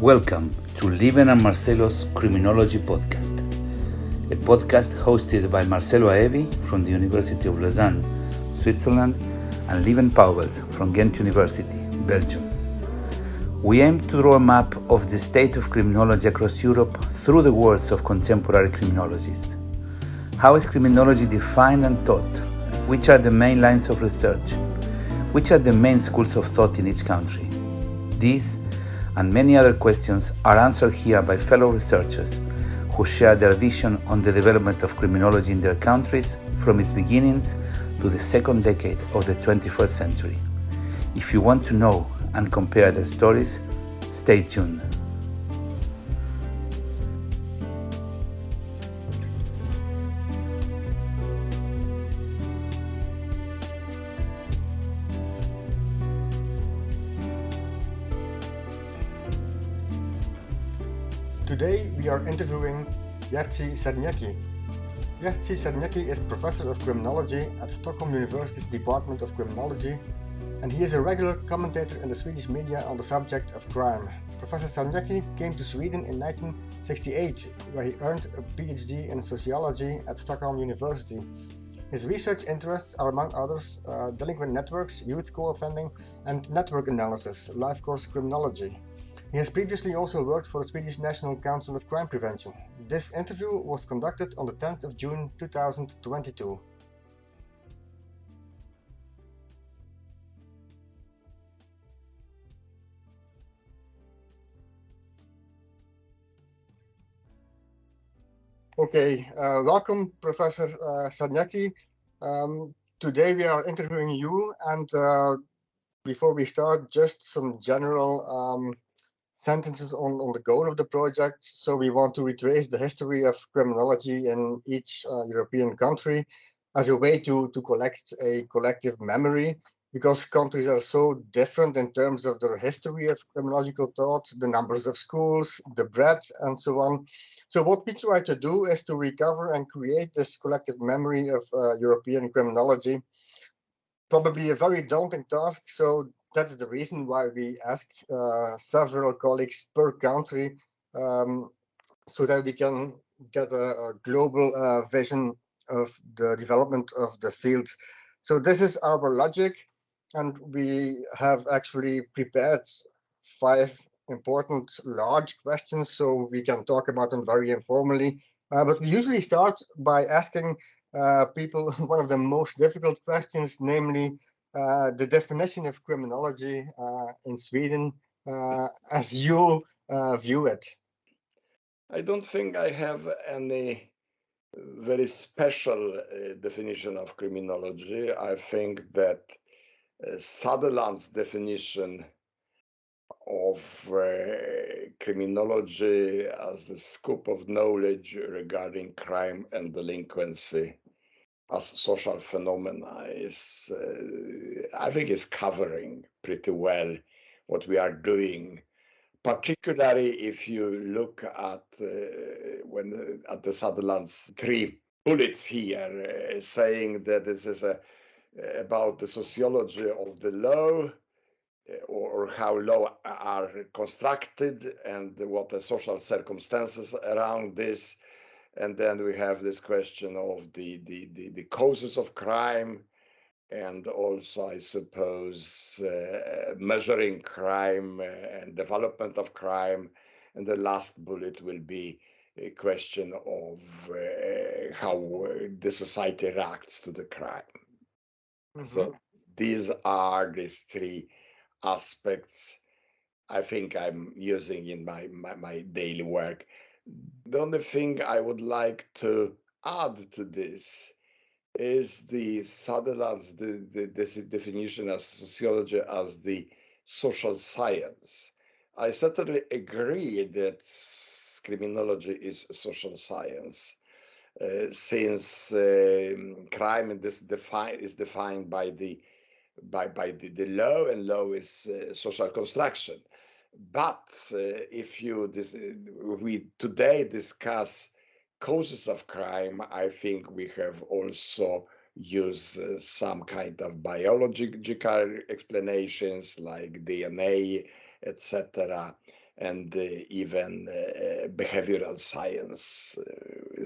Welcome to Lieven and Marcelo's Criminology podcast, a podcast hosted by Marcelo Aevi from the University of Lausanne, Switzerland, and Lieven Pauwels from Ghent University, Belgium. We aim to draw a map of the state of criminology across Europe through the words of contemporary criminologists. How is criminology defined and taught? Which are the main lines of research? Which are the main schools of thought in each country? These and many other questions are answered here by fellow researchers who share their vision on the development of criminology in their countries from its beginnings to the second decade of the 21st century. If you want to know and compare their stories, stay tuned. Today we are interviewing Jerzy Sarnecki. Jerzy Sarnecki is Professor of Criminology at Stockholm University's Department of Criminology, and he is a regular commentator in the Swedish media on the subject of crime. Professor Sarnecki came to Sweden in 1968, where he earned a PhD in sociology at Stockholm University. His research interests are, among others, delinquent networks, youth co-offending, and network analysis, life course criminology. He has previously also worked for the Swedish National Council of Crime Prevention. This interview was conducted on the 10th of June 2022. Okay, welcome Professor Sarnecki. Today we are interviewing you, and before we start, just some general sentences on the goal of the project. So we want to retrace the history of criminology in each European country as a way to collect a collective memory, because countries are so different in terms of their history of criminological thought, the numbers of schools, the breadth, and so on. So what we try to do is to recover and create this collective memory of European criminology. Probably a very daunting task, so that's the reason why we ask several colleagues per country, so that we can get a global vision of the development of the field. So this is our logic, and we have actually prepared 5 important large questions, so we can talk about them very informally. But we usually start by asking people one of the most difficult questions, namely the definition of criminology in Sweden as you view it. I don't think I have any very special definition of criminology. I think that Sutherland's definition of criminology as the scope of knowledge regarding crime and delinquency as social phenomena is, I think, is covering pretty well what we are doing. Particularly if you look at at the Sutherland's 3 bullets here, saying that this is about the sociology of the law, or how law are constructed and what the social circumstances around this. And then we have this question of the causes of crime, and also, I suppose, measuring crime and development of crime. And the last bullet will be a question of how the society reacts to the crime. Mm-hmm. So these are these 3 aspects I think I'm using in my daily work. The only thing I would like to add to this is the Sutherland's this definition of sociology as the social science. I certainly agree that criminology is a social science, since crime is defined by the law, and law is social construction. But if we today discuss causes of crime, I think we have also used some kind of biological explanations like DNA, etc. and even behavioral science.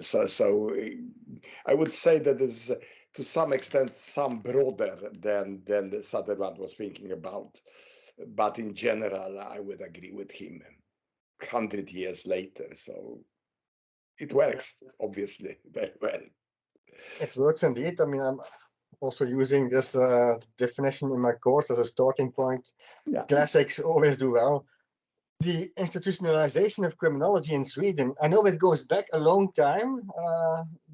So I would say that it's to some extent some broader than the Sutherland was thinking about. But in general, I would agree with him 100 years later. So it works, obviously, very well. It works indeed. I mean, I'm also using this definition in my course as a starting point. Yeah. Classics always do well. The institutionalization of criminology in Sweden, I know it goes back a long time.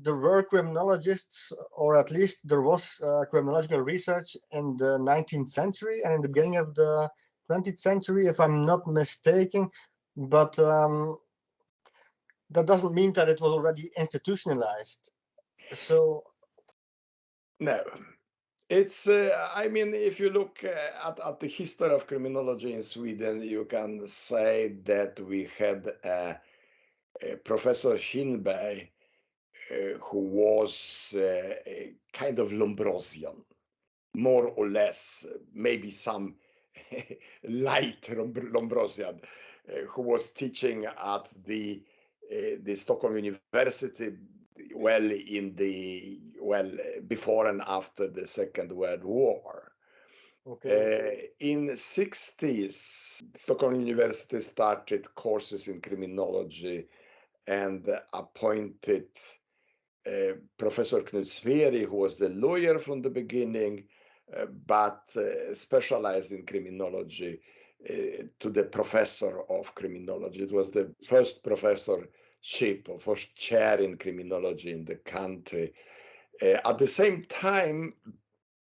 There were criminologists, or at least there was criminological research in the 19th century and in the beginning of the 20th century, if I'm not mistaken. But that doesn't mean that it was already institutionalized. So no, it's, I mean, if you look at the history of criminology in Sweden, you can say that we had Professor Kinberg, who was a kind of Lombrosian, more or less, maybe some light Lombrosian, who was teaching at the Stockholm University, before and after the Second World War. okay. In the 60s, Stockholm University started courses in criminology and appointed Professor Knut Sveri, who was the lawyer from the beginning, but specialized in criminology, to the professor of criminology. It was the first professorship or first chair in criminology in the country. At the same time,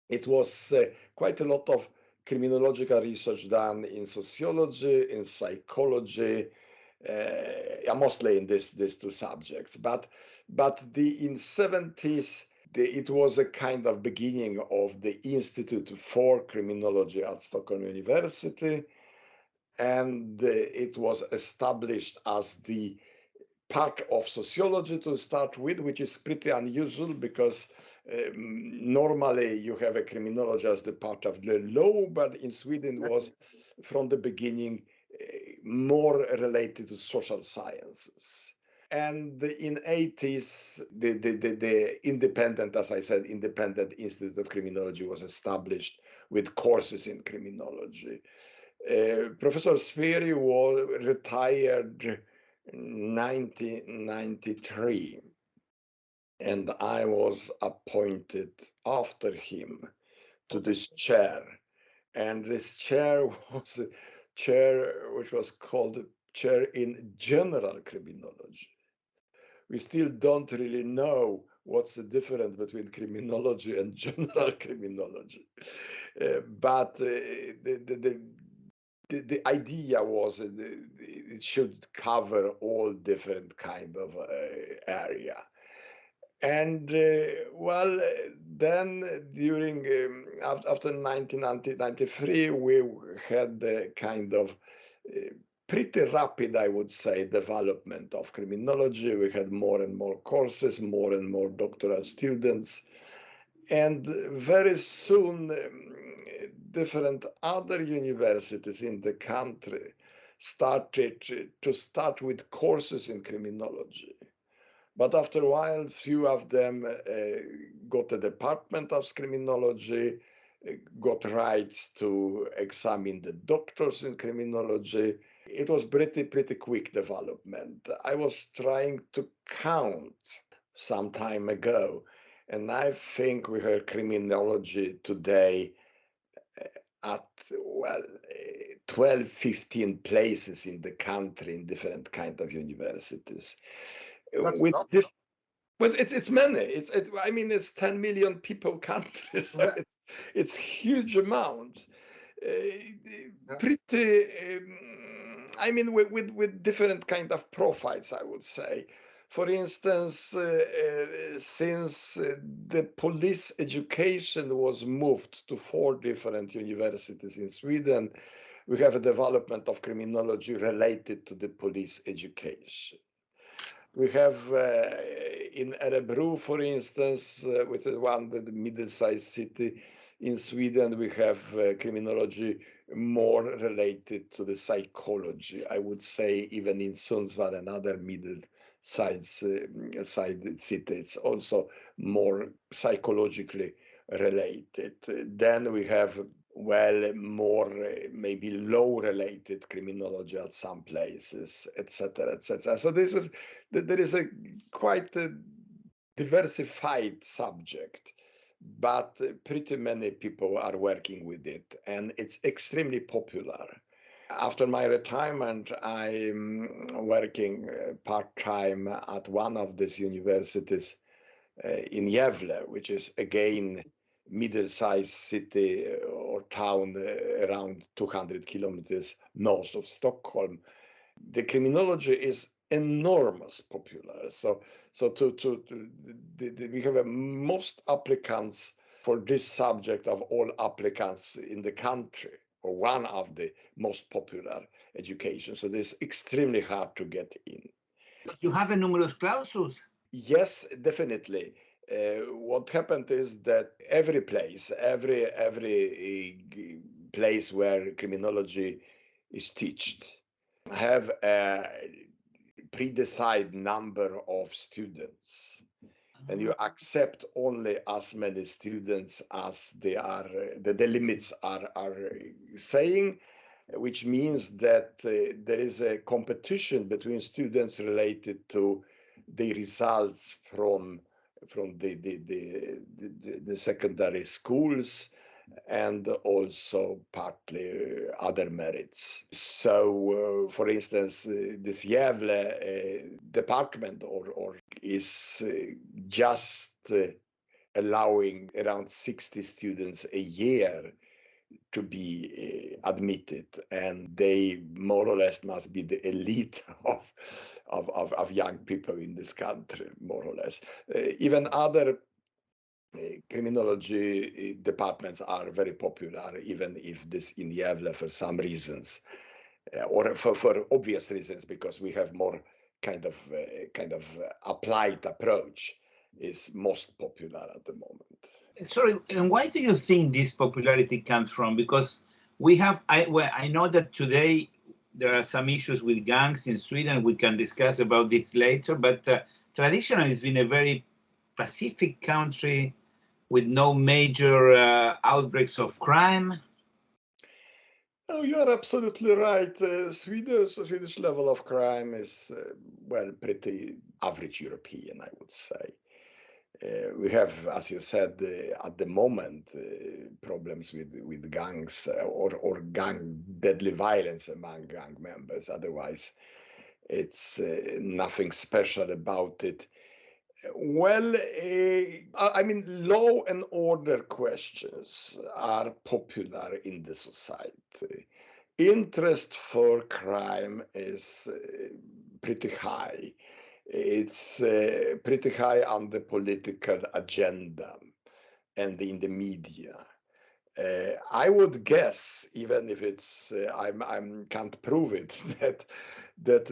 it was quite a lot of criminological research done in sociology, in psychology, mostly in these two subjects. But in 70s, it was a kind of beginning of the Institute for Criminology at Stockholm University, and it was established as the part of sociology to start with, which is pretty unusual because normally you have a criminology as the part of the law, but in Sweden was from the beginning more related to social sciences. And in 80s, the independent, as I said, independent Institute of Criminology was established with courses in criminology. Professor Sveri was retired in 1993, and I was appointed after him to this chair. And this chair was a chair which was called chair in general criminology. We still don't really know what's the difference between criminology and general criminology. But the idea was it should cover all different kind of area. And then during after 1993, we had the kind of pretty rapid, I would say, development of criminology. We had more and more courses, more and more doctoral students, and very soon different other universities in the country started with courses in criminology. But after a while, few of them got a department of criminology, got rights to examine the doctors in criminology. It was pretty quick development. I was trying to count some time ago, and I think we have criminology today at 12, 15 places in the country in different kind of universities. With but it's many. I mean, it's 10 million people country, so it's huge amount. Pretty. I mean, with different kind of profiles, I would say. For instance, since the police education was moved to 4 different universities in Sweden, we have a development of criminology related to the police education. We have in Örebro, for instance, which is the middle-sized city in Sweden we have criminology more related to the psychology. I would say even in Sundsvall and other middle-sized cities, also more psychologically related. Then we have, well, more maybe low related criminology at some places, etc., etc. So there is a quite a diversified subject, but pretty many people are working with it, and it's extremely popular. After my retirement, I'm working part-time at one of these universities in Gävle, which is again middle-sized city or town around 200 kilometers north of Stockholm. The criminology is enormous popular. So we have most applicants for this subject of all applicants in the country, or one of the most popular education. So it's extremely hard to get in. You have a numerus clausus. Yes, definitely. What happened is that every place where criminology is taught have a pre-decided number of students, and you accept only as many students as they are the limits are saying, which means that there is a competition between students related to the results from the secondary schools, and also partly other merits. So, for instance, this Gävle department or is just allowing around 60 students a year to be admitted, and they more or less must be the elite of young people in this country, more or less. Even other criminology departments are very popular, even if this in Gävle for some reasons, or for obvious reasons, because we have more kind of applied approach, is most popular at the moment. Sorry, and why do you think this popularity comes from? Because I know that today there are some issues with gangs in Sweden. We can discuss about this later, but traditionally it's been a very pacific country with no major outbreaks of crime. Oh, you are absolutely right. Swedish level of crime is, well, pretty average European, I would say. We have, as you said, at the moment, problems with gangs or gang deadly violence among gang members. Otherwise, it's nothing special about it. Well, I mean, law and order questions are popular in the society. Interest for crime is pretty high. It's pretty high on the political agenda and in the media. I would guess, even if it's I can't prove it, that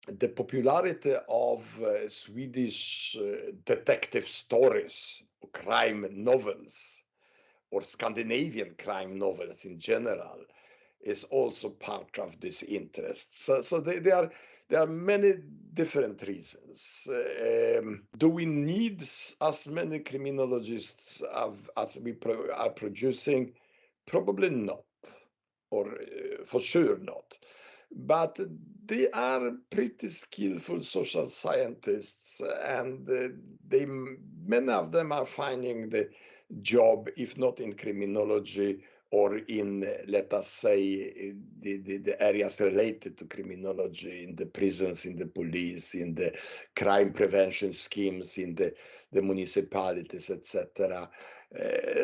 the popularity of Swedish detective stories, or crime novels, or Scandinavian crime novels in general, is also part of this interest. So there are many different reasons. Do we need as many criminologists as we are producing? Probably not, or for sure not. But they are pretty skillful social scientists, and many of them are finding the job, if not in criminology, or in, let us say, the areas related to criminology, in the prisons, in the police, in the crime prevention schemes, in the municipalities, etc.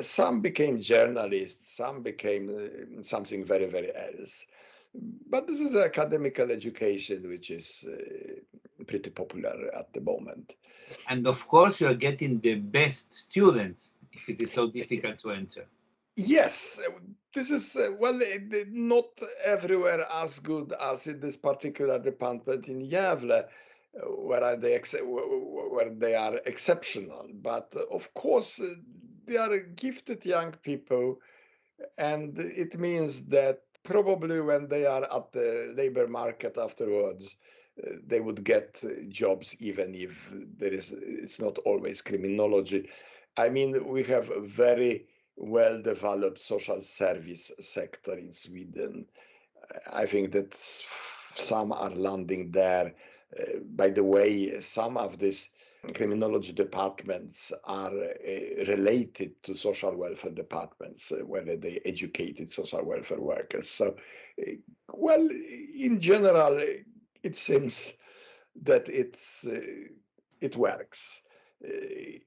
Some became journalists, some became something very, very else. But this is academical education, which is pretty popular at the moment. And of course, you're getting the best students if it is so difficult to enter. Yes, this is, well, not everywhere as good as in this particular department in Gävle, where they are exceptional. But of course, they are gifted young people, and it means that probably when they are at the labor market afterwards, they would get jobs even if it's not always criminology. I mean, we have a very well-developed social service sector in Sweden. I think that some are landing there. By the way, some of these criminology departments are related to social welfare departments, where they educated social welfare workers. So, well, in general, it seems that it works.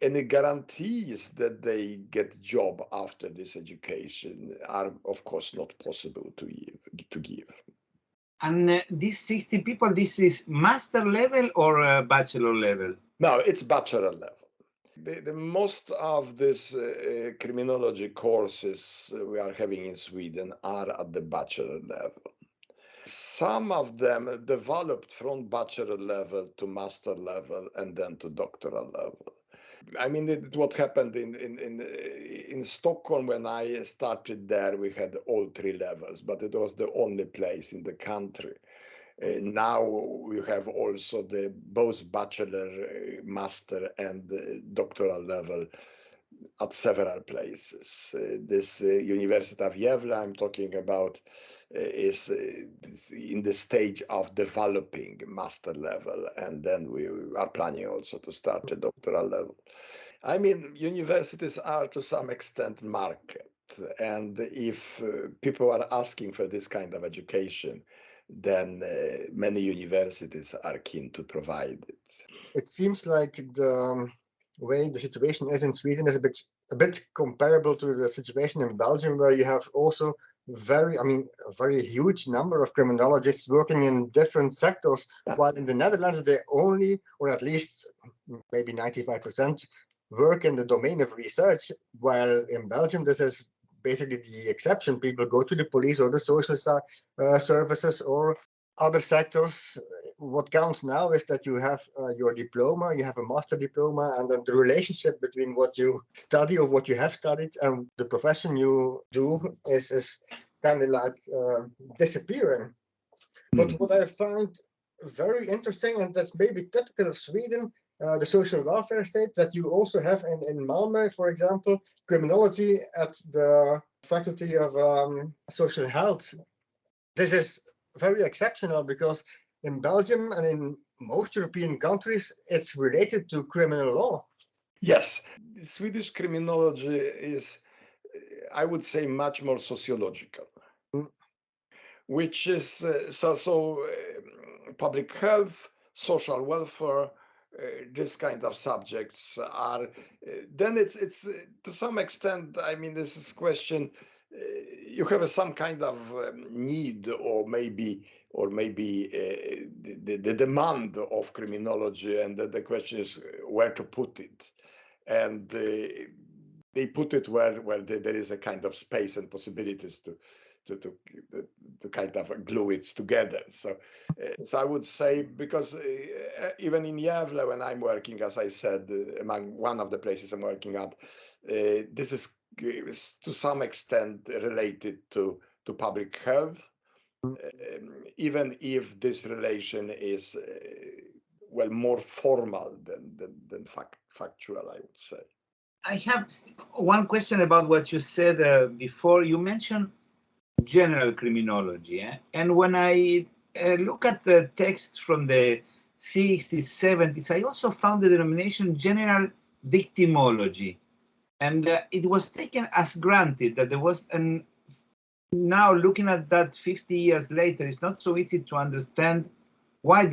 Any guarantees that they get job after this education are, of course, not possible to give. And these 60 people, this is master level or bachelor level? No, it's bachelor level. The most of these criminology courses we are having in Sweden are at the bachelor level. Some of them developed from bachelor level to master level and then to doctoral level. I mean, what happened in Stockholm when I started there, we had all three levels, but it was the only place in the country. Now we have also the both bachelor, master, and doctoral level at several places. This University of Gävle I'm talking about is in the stage of developing master level, and then we are planning also to start a doctoral level. I mean, universities are to some extent market, and if people are asking for this kind of education, then many universities are keen to provide it. It seems like the way the situation is in Sweden is a bit comparable to the situation in Belgium, where you have also a very huge number of criminologists working in different sectors, while in the Netherlands they only, or at least maybe 95%, work in the domain of research, while in Belgium this is basically the exception. People go to the police or the social services or other sectors. What counts now is that you have your diploma, you have a master diploma, and then the relationship between what you study or what you have studied and the profession you do is kind of like disappearing. But what I found very interesting, and that's maybe typical of Sweden, the social welfare state, that you also have in Malmö, for example, criminology at the Faculty of Social Health. This is very exceptional because in Belgium and in most European countries, it's related to criminal law. Yes, Swedish criminology is, I would say, much more sociological, which is public health, social welfare, this kind of subjects are. Then it's to some extent. I mean, this is question. You have some kind of need, or maybe the demand of criminology, and the question is where to put it, and they put it where there is a kind of space and possibilities to kind of glue it together. So I would say, because even in Gävle, when I'm working, as I said, among one of the places I'm working at, this is to some extent related to public health, even if this relation is well more formal than factual, I would say. I have one question about what you said before. You mentioned general criminology, and when I look at the texts from the 60s, 70s, I also found the denomination general victimology, and it was taken as granted that there was an. Now looking at that 50 years later, it's not so easy to understand why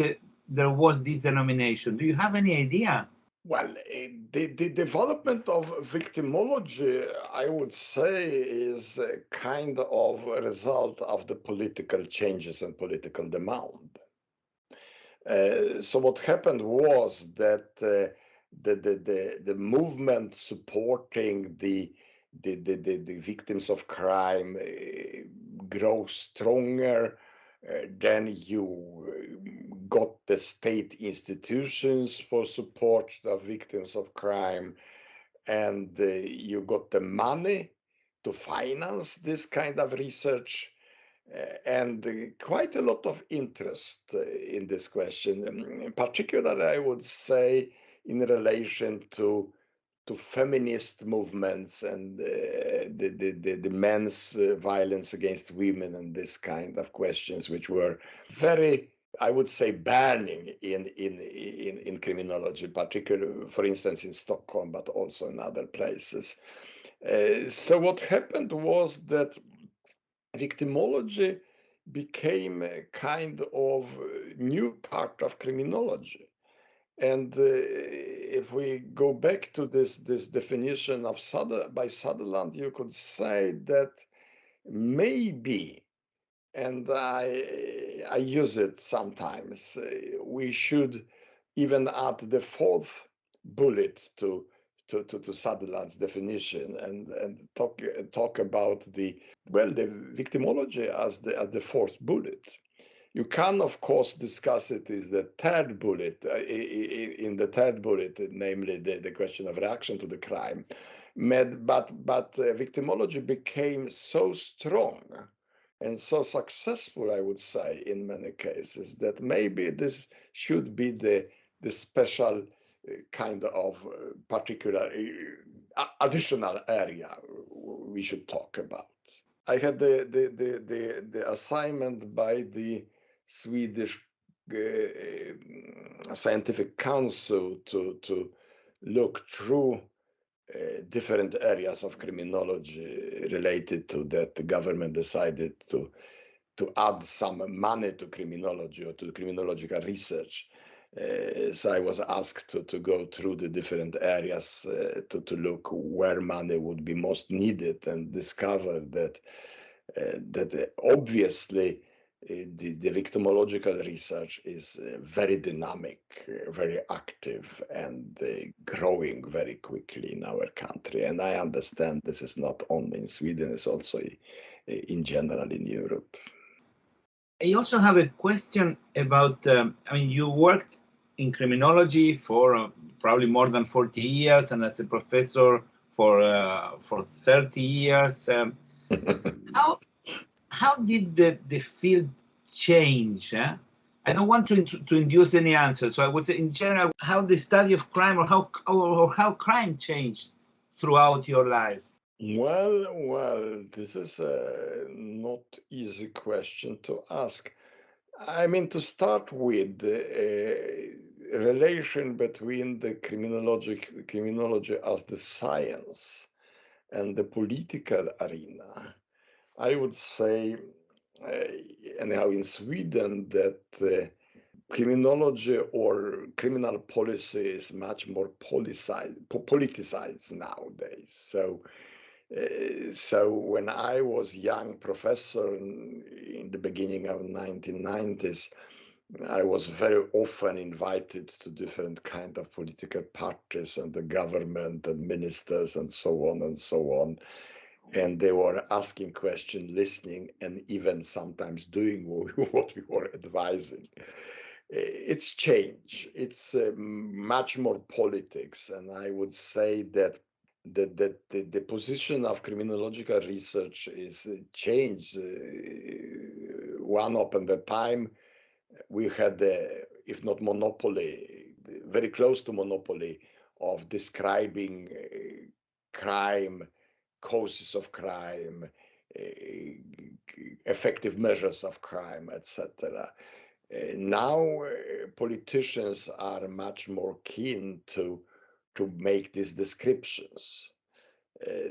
there was this denomination. Do you have any idea? Well, the development of victimology, I would say, is a kind of a result of the political changes and political demand. So what happened was that the movement supporting the victims of crime grows stronger. Then you got the state institutions for support of victims of crime, and you got the money to finance this kind of research, and quite a lot of interest in this question, in particular, I would say, in relation to feminist movements and the men's violence against women and this kind of questions, which were very, I would say, burning in criminology, particularly, for instance, in Stockholm, but also in other places. So what happened was that victimology became a kind of new part of criminology. And if we go back to this definition of by Sutherland, you could say that maybe, and I use it sometimes, we should even add the fourth bullet to Sutherland's definition and talk about the victimology as the fourth bullet. You can, of course, discuss it as the third bullet, in the third bullet, namely the question of reaction to the crime. But victimology became so strong and so successful, I would say, in many cases, that maybe this should be the special kind of particular additional area we should talk about. I had the assignment by the Swedish Scientific Council to look through different areas of criminology related to that. The government decided to add some money to criminology or to criminological research. So I was asked to go through the different areas to look where money would be most needed, and discover that obviously the victimological research is very dynamic, very active, and growing very quickly in our country. And I understand this is not only in Sweden, it's also in general in Europe. I also have a question about, you worked in criminology for probably more than 40 years, and as a professor for 30 years. How did the field change? I don't want to induce any answer, so I would say in general, how the study of crime or how crime changed throughout your life. Well, this is a not easy question to ask. I mean, to start with, the relation between the criminology as the science and the political arena, I would say, anyhow, in Sweden, that criminology or criminal policy is much more politicized nowadays. So when I was young professor in the beginning of 1990s, I was very often invited to different kind of political parties and the government and ministers and so on and so on. And they were asking questions, listening, and even sometimes doing what we were advising. It's change. It's much more politics. And I would say that the position of criminological research is changed. One upon the time, we had if not monopoly, very close to monopoly of describing crime, causes of crime, effective measures of crime, etc. Now politicians are much more keen to make these descriptions.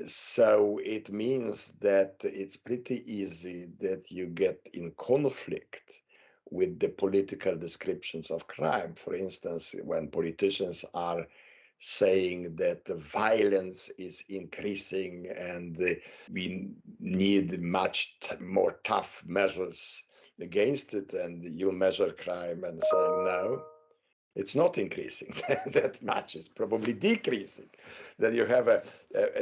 So it means that it's pretty easy that you get in conflict with the political descriptions of crime. For instance, when politicians are saying that the violence is increasing and we need much more tough measures against it, and you measure crime and saying no, it's not increasing that much, it's probably decreasing, then you have a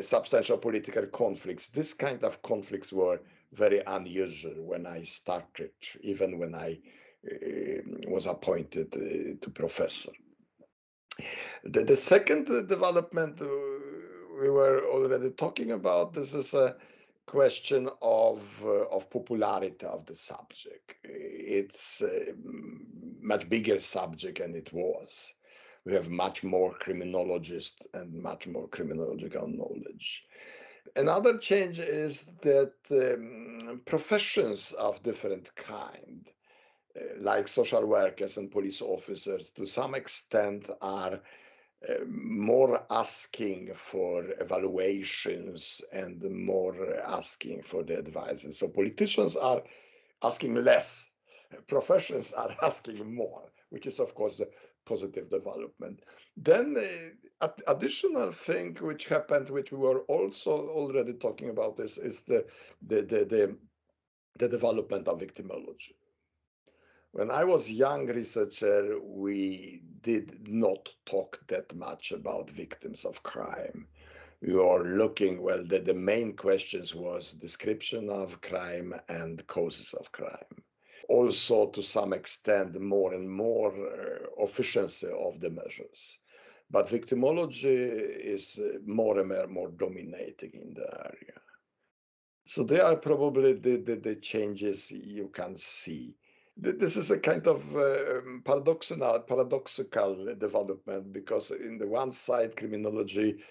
substantial political conflicts. This kind of conflicts were very unusual when I started, even when I was appointed to professor. The second development we were already talking about, this is a question of popularity of the subject. It's a much bigger subject than it was. We have much more criminologists and much more criminological knowledge. Another change is that professions of different kind, like social workers and police officers, to some extent are more asking for evaluations and more asking for the advices. So politicians are asking less, professions are asking more, which is of course a positive development. Then additional thing which happened, which we were also already talking about, this is the development of victimology. When I was young researcher, we did not talk that much about victims of crime. We were looking, well, the main questions was description of crime and causes of crime. Also, to some extent, more and more efficiency of the measures. But victimology is more and more dominating in the area. So they are probably the changes you can see. This is a kind of paradoxical development, because in the one side, criminology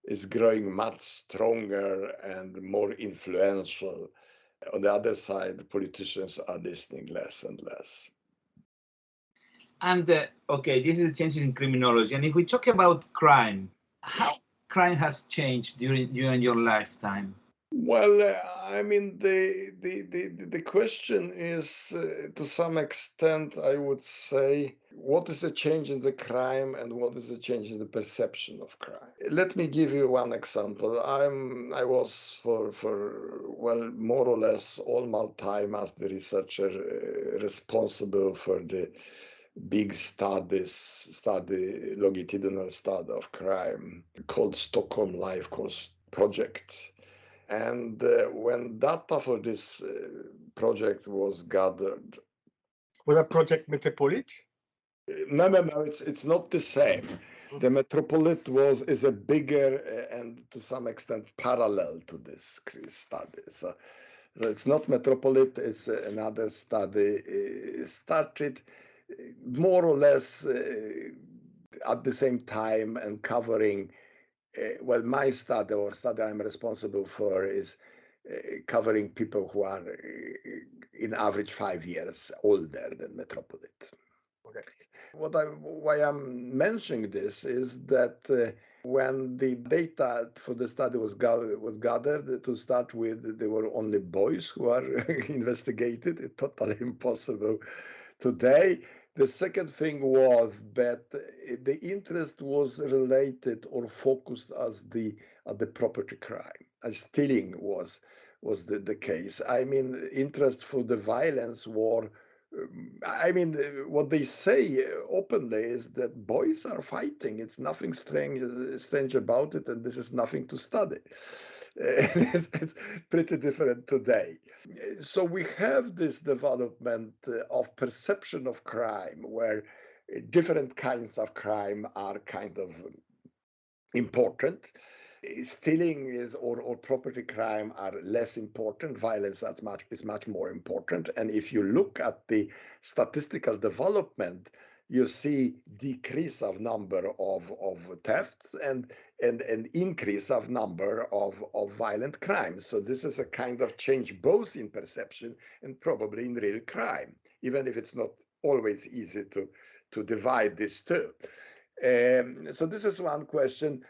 is growing much stronger and more influential. On the other side, politicians are listening less and less. And okay, this is changes in criminology. And if we talk about crime, how crime has changed during your lifetime? Well, I mean, the question is, to some extent, I would say, what is the change in the crime and what is the change in the perception of crime? Let me give you one example. I was for well, more or less all my time as the researcher responsible for the big longitudinal study of crime called Stockholm Life Course Project. And when data for this project was gathered, Was that Project Metropolit? No, it's not the same. The Metropolit is a bigger and to some extent parallel to this study. So it's not Metropolit, it's another study started more or less at the same time and covering, well, my study or study I'm responsible for is covering people who are in average 5 years older than Metropolit. Okay. Why I'm mentioning this is that when the data for the study was gathered, to start with, there were only boys who are investigated. It's totally impossible today. The second thing was that the interest was related or focused at the property crime. As stealing was the case. I mean, interest for the violence war. I mean, what they say openly is that boys are fighting. It's nothing strange about it, and this is nothing to study. It's pretty different today. So we have this development of perception of crime, where different kinds of crime are kind of important. Stealing or property crime are less important. Violence is much more important. And if you look at the statistical development, you see decrease of number of thefts and increase of number of violent crimes. So this is a kind of change both in perception and probably in real crime, even if it's not always easy to divide these two. So this is one question.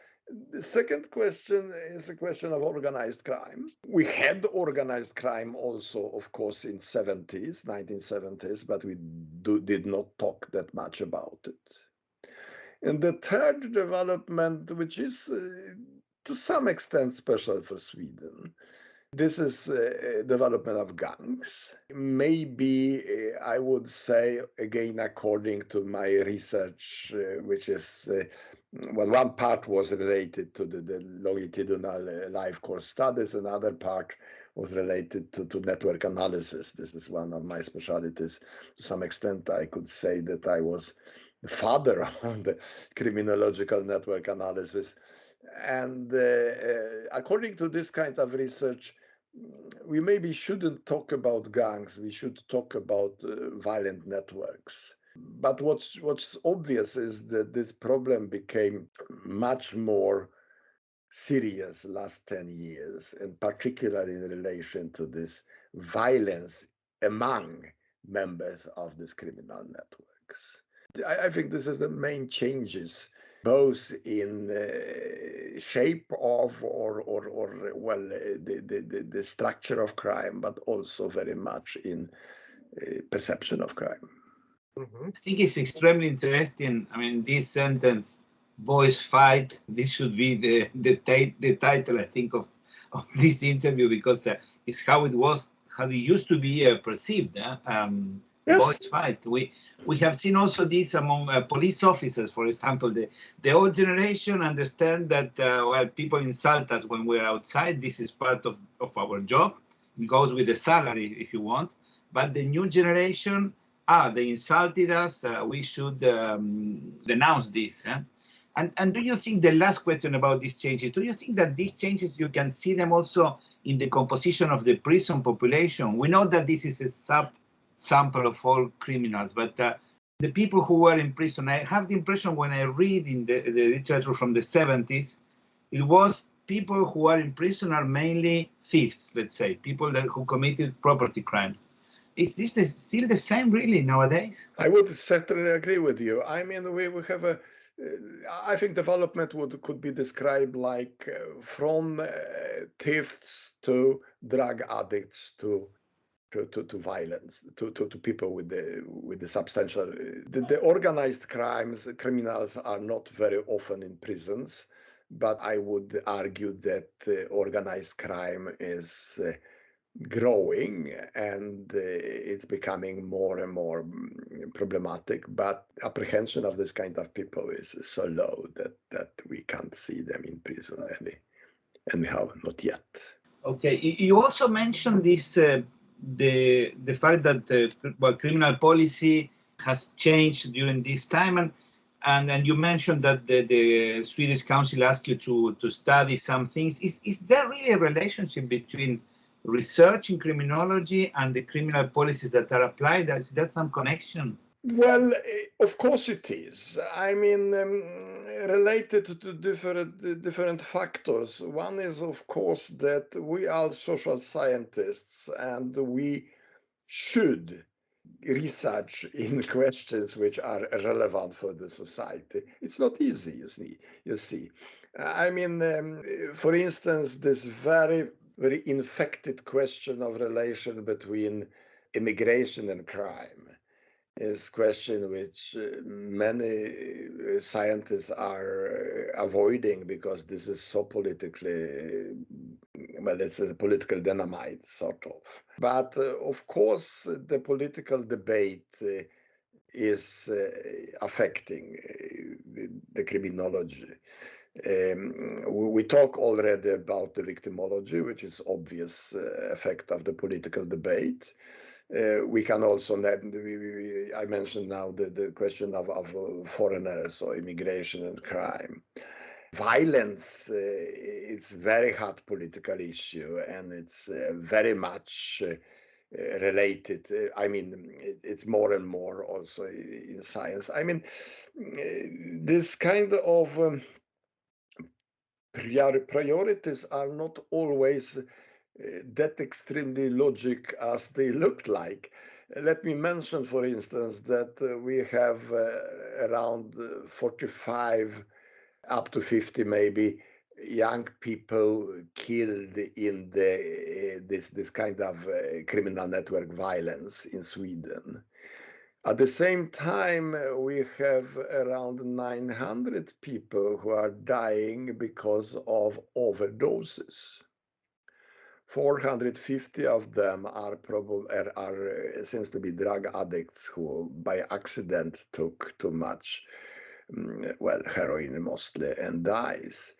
The second question is a question of organized crime. We had organized crime also, of course, in 1970s, but we did not talk that much about it. And the third development, which is to some extent special for Sweden, this is development of gangs. Maybe I would say, again, according to my research, which is, well, one part was related to the longitudinal life course studies, another part was related to network analysis. This is one of my specialties. To some extent, I could say that I was the father of the criminological network analysis. And according to this kind of research, we maybe shouldn't talk about gangs. We should talk about violent networks. But what's obvious is that this problem became much more serious last 10 years, and particularly in relation to this violence among members of these criminal networks. I think this is the main changes, both in shape of or well the structure of crime, but also very much in perception of crime. I think it's extremely interesting. I mean, this sentence, "boys fight," this should be the title, I think, of this interview, because it's how it was, how it used to be perceived. Yes. Boys fight. We have seen also this among police officers, for example. The old generation understand that well, people insult us when we're outside. This is part of our job. It goes with the salary, if you want. But the new generation, they insulted us. We should denounce this. And do you think, the last question about these changes, do you think that these changes, you can see them also in the composition of the prison population? We know that this is a sample of all criminals, but the people who were in prison, I have the impression when I read in the literature from the 70s, it was people who are in prison are mainly thieves, let's say, people who committed property crimes. Is this still the same really nowadays? I would certainly agree with you. I mean, we have a, I think development could be described like from thieves to drug addicts to violence, to people with the substantial, the organized criminals are not very often in prisons, but I would argue that organized crime is growing, and it's becoming more and more problematic, but apprehension of this kind of people is so low that we can't see them in prison anyhow, not yet. Okay, you also mentioned this, the fact that criminal policy has changed during this time, and you mentioned that the Swedish Council asked you to study some things. Is there really a relationship between research in criminology and the criminal policies that are applied? Is there some connection? Well, of course it is. I mean, related to different factors. One is, of course, that we are social scientists and we should research in questions which are relevant for the society. It's not easy, you see. I mean, for instance, this very infected question of relation between immigration and crime is a question which many scientists are avoiding because this is so politically, well, it's a political dynamite, sort of. But of course, the political debate is affecting the criminology. We talk already about the victimology, which is obvious effect of the political debate. We can also, I mentioned now the question of foreigners or immigration and crime. Violence is very hot political issue, and it's very much related. I mean, it's more and more also in science. I mean, this kind of priorities are not always that extremely logic as they look like. Let me mention, for instance, that we have around 45 up to 50 maybe young people killed in this kind of criminal network violence in Sweden. At the same time, we have around 900 people who are dying because of overdoses. 450 of them are seems to be drug addicts who by accident took too much, well, heroin mostly, and dies.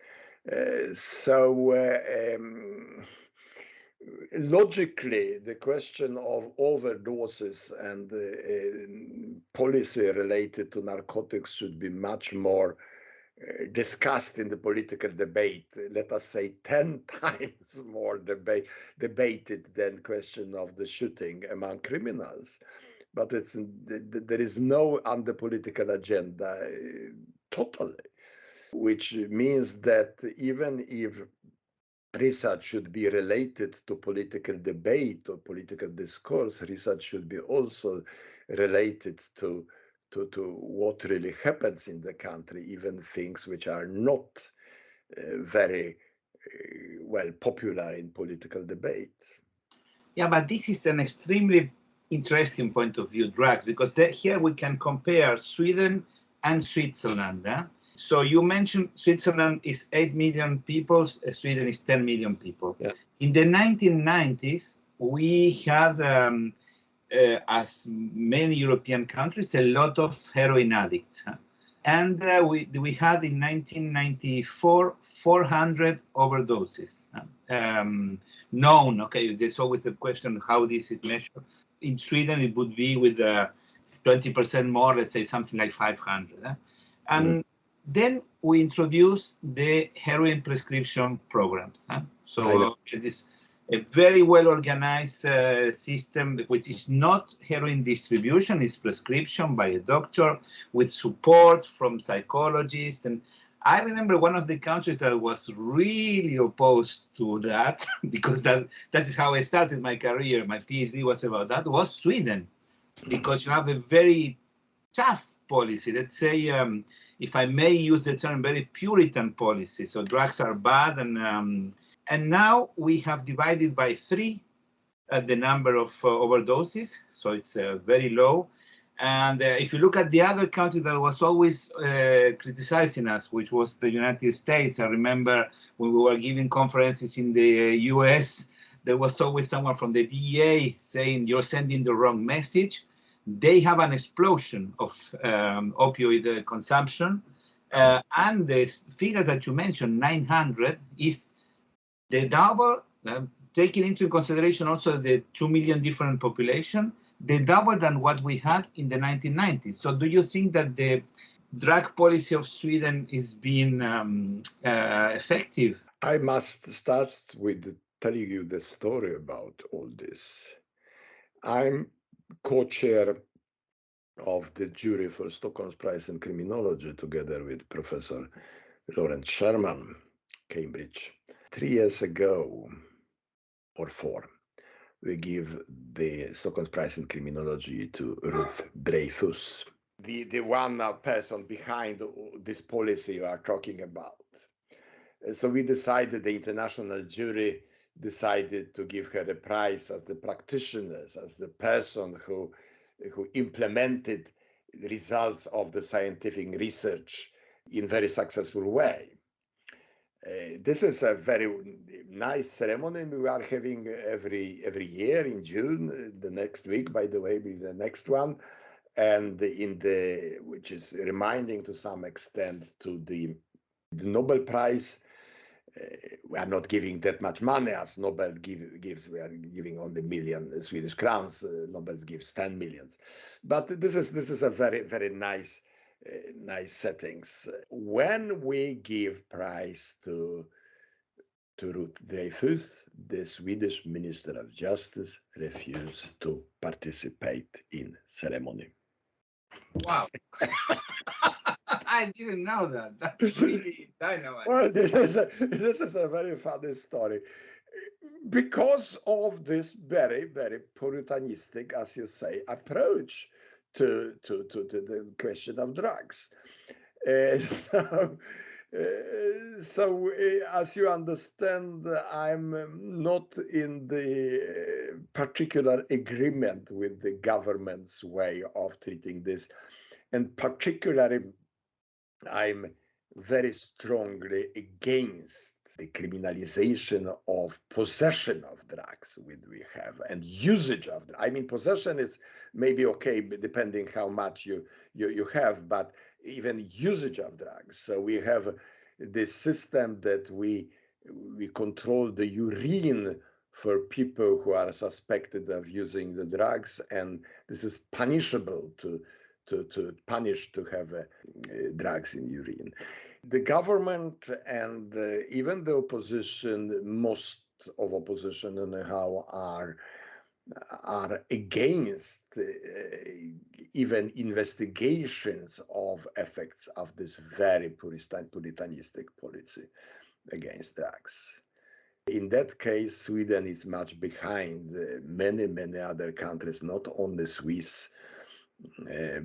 Logically, the question of overdoses and policy related to narcotics should be much more discussed in the political debate, let us say 10 times more debated than question of the shooting among criminals. But there is no on the political agenda totally, which means that even if research should be related to political debate or political discourse, research should be also related to what really happens in the country, even things which are not very well popular in political debate. Yeah, but this is an extremely interesting point of view, drugs, because here we can compare Sweden and Switzerland. So you mentioned Switzerland is 8 million people, Sweden is 10 million people. Yeah. In the 1990s, we had, as many European countries, a lot of heroin addicts. And we had in 1994, 400 overdoses known. Okay, there's always the question how this is measured. In Sweden, it would be with 20% more, let's say something like 500. And then we introduced the heroin prescription programs. So it is a very well-organized system, which is not heroin distribution, it's prescription by a doctor with support from psychologists. And I remember one of the countries that was really opposed to that, because that is how I started my career. My PhD was about that, was Sweden, because you have a very tough policy. Let's say, if I may use the term, very Puritan policy. So drugs are bad, and now we have divided by 3 the number of overdoses. So it's very low. And if you look at the other country that was always criticizing us, which was the United States, I remember when we were giving conferences in the US, there was always someone from the DEA saying, you're sending the wrong message. They have an explosion of opioid consumption. And the figure that you mentioned, 900, is the double, taking into consideration also the 2 million different population, the double than what we had in the 1990s. So do you think that the drug policy of Sweden is being effective? I must start with telling you the story about all this. I'm co-chair of the jury for Stockholm Prize in Criminology together with Professor Lawrence Sherman, Cambridge. 3 years ago, or 4, we give the Stockholm Prize in Criminology to Ruth Dreyfus, the one person behind this policy you are talking about. So we decided, the international jury decided to give her a prize as the practitioner, as the person who implemented the results of the scientific research in very successful way. This is a very nice ceremony we are having every year in June. The next week, by the way, will be the next one, and which is reminding to some extent to the Nobel Prize. We are not giving that much money as Nobel gives. We are giving only million Swedish crowns. Nobel gives 10 millions, but this is a very, very nice settings. When we give prize to Ruth Dreyfus, the Swedish Minister of Justice refused to participate in ceremony. Wow. I didn't know that. That's really dynamite. Well, this is a very funny story. Because of this very, very puritanistic, as you say, approach to the question of drugs. So as you understand, I'm not in the particular agreement with the government's way of treating this. And particularly, I'm very strongly against the criminalization of possession of drugs we have, and usage of drugs. I mean, possession is maybe okay, depending how much you have, but even usage of drugs. So we have this system that we control the urine for people who are suspected of using the drugs, and this is punishable to punish to have drugs in urine. The government and even the opposition, most of opposition anyhow, are against even investigations of effects of this very puritanistic policy against drugs. In that case, Sweden is much behind many other countries, not only Swiss,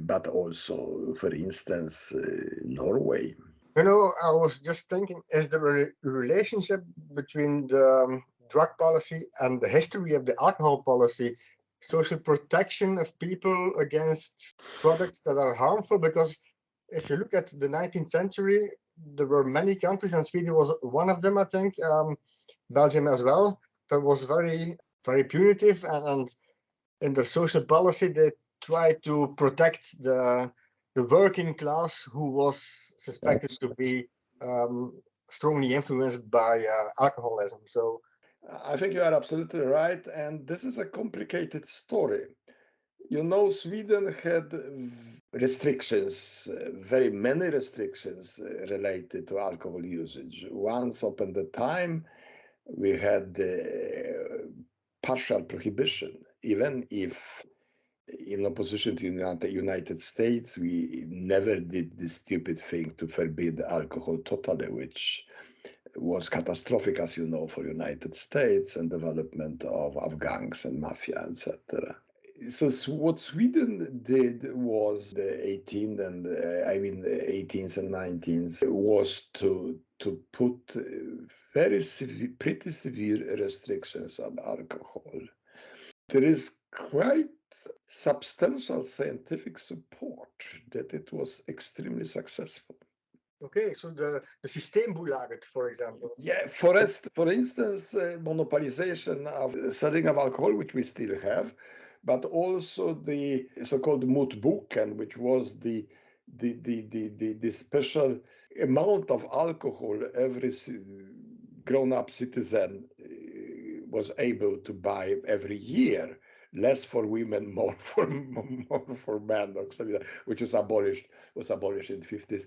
but also, for instance, Norway. You know, I was just thinking, is there a relationship between the drug policy and the history of the alcohol policy, social protection of people against products that are harmful? Because if you look at the 19th century, there were many countries, and Sweden was one of them, I think, Belgium as well, that was very punitive, and in their social policy, they tried to protect the working class who was suspected to be strongly influenced by alcoholism. So I think you are absolutely right, and this is a complicated story. You know, Sweden had restrictions, very many restrictions related to alcohol usage. Once upon the time, we had partial prohibition, even if in opposition to the United States, we never did this stupid thing to forbid alcohol totally, which was catastrophic, as you know, for United States and development of gangs and mafia, etc. So what Sweden did was the 18th and 18th and 19th was to put pretty severe restrictions on alcohol. There is quite substantial scientific support that it was extremely successful. okay, so the Systembolaget, for example. Yeah, for instance, monopolization of selling of alcohol, which we still have, but also the so-called motboken, which was the special amount of alcohol every grown-up citizen was able to buy every year. Less for women, more for men, which was abolished in the 50s.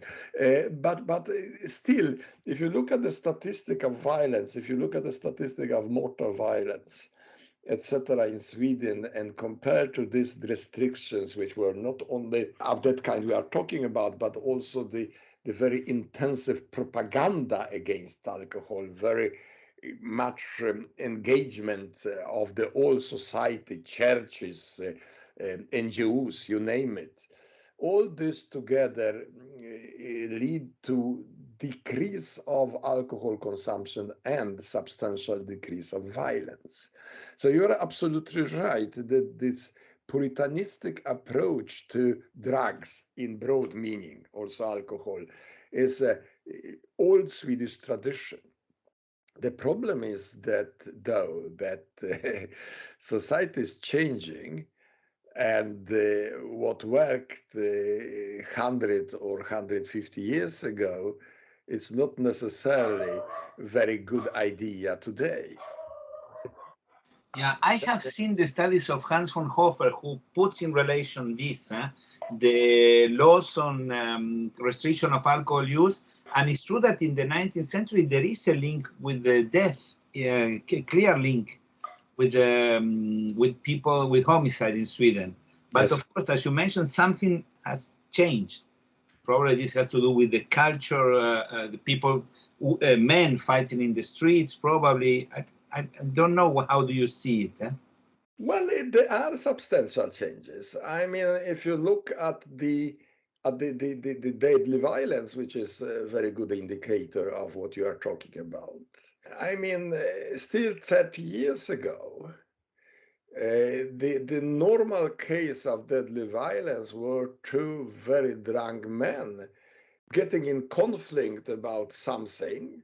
But still, if you look at the statistic of violence, if you look at the statistic of mortal violence, etc., in Sweden, and compare to these restrictions, which were not only of that kind we are talking about, but also the very intensive propaganda against alcohol, very much engagement of the whole society, churches, NGOs, you name it. All this together lead to decrease of alcohol consumption and substantial decrease of violence. So you're absolutely right that this puritanistic approach to drugs in broad meaning, also alcohol, is an old Swedish tradition. The problem is that, though, that society is changing, and what worked 100 or 150 years ago, it's not necessarily a very good idea today. Yeah, I have seen the studies of Hans von Hofer, who puts in relation this, the laws on restriction of alcohol use. And it's true that in the 19th century, there is a link with the death, clear link with people with homicide in Sweden. But yes, of course, as you mentioned, something has changed. Probably this has to do with the culture, the people, men fighting in the streets, probably. I don't know, how do you see it? Eh? Well, there are substantial changes. I mean, if you look at the deadly violence, which is a very good indicator of what you are talking about. I mean, still 30 years ago, the normal case of deadly violence were two very drunk men getting in conflict about something.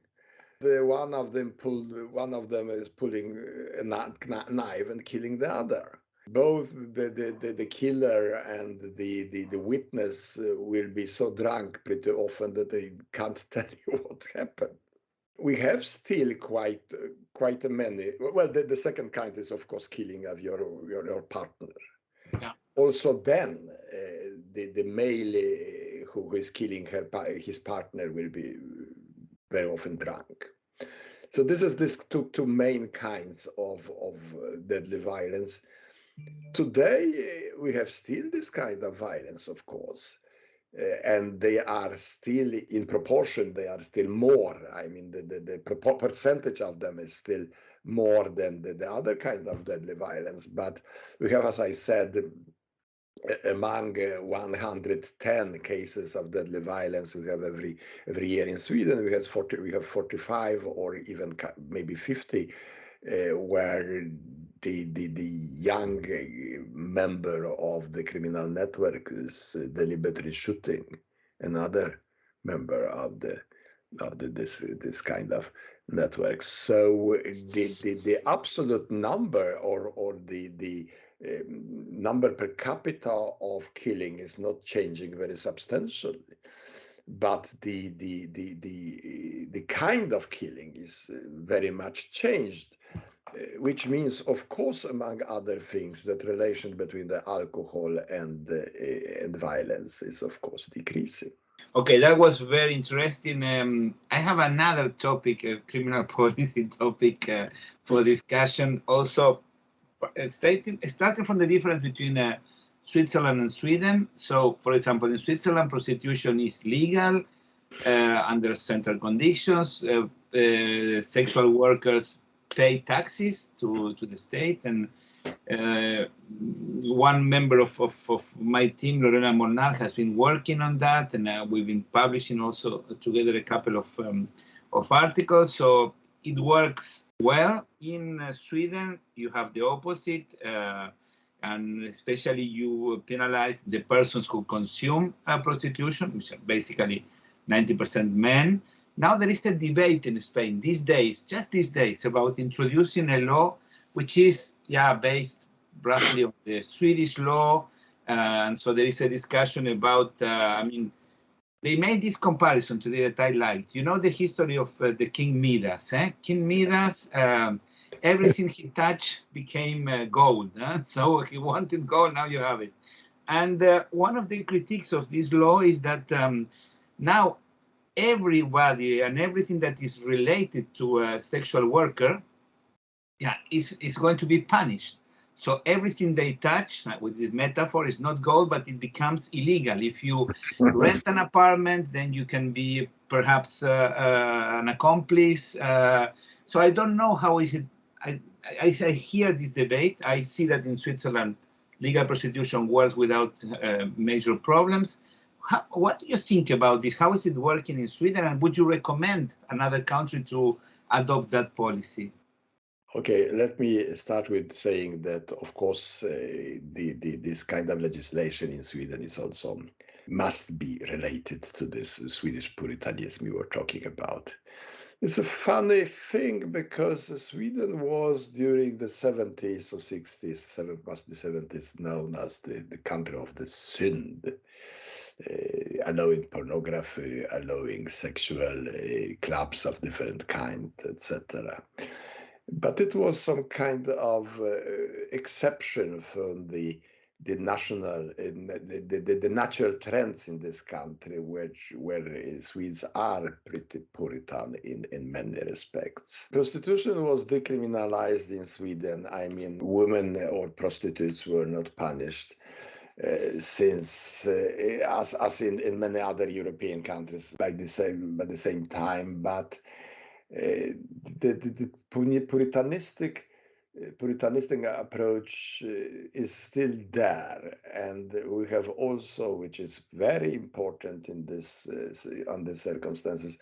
One of them is pulling a knife and killing the other. Both the killer and the witness will be so drunk pretty often that they can't tell you what happened. We have still quite many. Well, the second kind is, of course, killing of your partner. Yeah. Also, then the male who is killing his partner will be very often drunk. So this is this two main kinds of deadly violence. Today we have still this kind of violence, of course, and they are still in proportion. They are still more. I mean, the percentage of them is still more than the other kind of deadly violence. But we have, as I said, among 110 cases of deadly violence we have every year in Sweden, we have 45 or even maybe 50 where the young member of the criminal network is deliberately shooting another member of this kind of network. So the absolute number or the number per capita of killing is not changing very substantially, but the kind of killing is very much changed, which means, of course, among other things, that relation between the alcohol and violence is, of course, decreasing. Okay, that was very interesting. I have another topic, a criminal policy topic for discussion. Also, starting from the difference between Switzerland and Sweden. So, for example, in Switzerland, prostitution is legal under certain conditions. Sexual workers pay taxes to the state, and one member of my team, Lorena Molnar, has been working on that, and we've been publishing also together a couple of articles. So it works well. In Sweden, you have the opposite, and especially you penalize the persons who consume prostitution, which are basically 90% men. Now there is a debate in Spain these days, just these days, about introducing a law which is based roughly on the Swedish law. And so there is a discussion about, they made this comparison today that I liked. You know the history of the King Midas. King Midas, everything he touched became gold. So he wanted gold, now you have it. And one of the critiques of this law is that now everybody and everything that is related to a sexual worker is going to be punished. So everything they touch, with this metaphor, is not gold, but it becomes illegal. If you rent an apartment, then you can be perhaps an accomplice. So I don't know how is it. I hear this debate. I see that in Switzerland, legal prostitution works without major problems. What do you think about this? How is it working in Sweden? And would you recommend another country to adopt that policy? Okay, let me start with saying that, of course, this kind of legislation in Sweden is also must be related to this Swedish Puritanism you were talking about. It's a funny thing because Sweden was during the 70s or 60s, must be 70s, known as the country of the synd, allowing pornography, allowing sexual clubs of different kind, etc. But it was some kind of exception from the national, the natural trends in this country, where Swedes are pretty Puritan in many respects. Prostitution was decriminalized in Sweden. I mean, women or prostitutes were not punished since, as in many other European countries, by the same time, but the Puritanistic approach is still there, and we have also, which is very important in this under circumstances,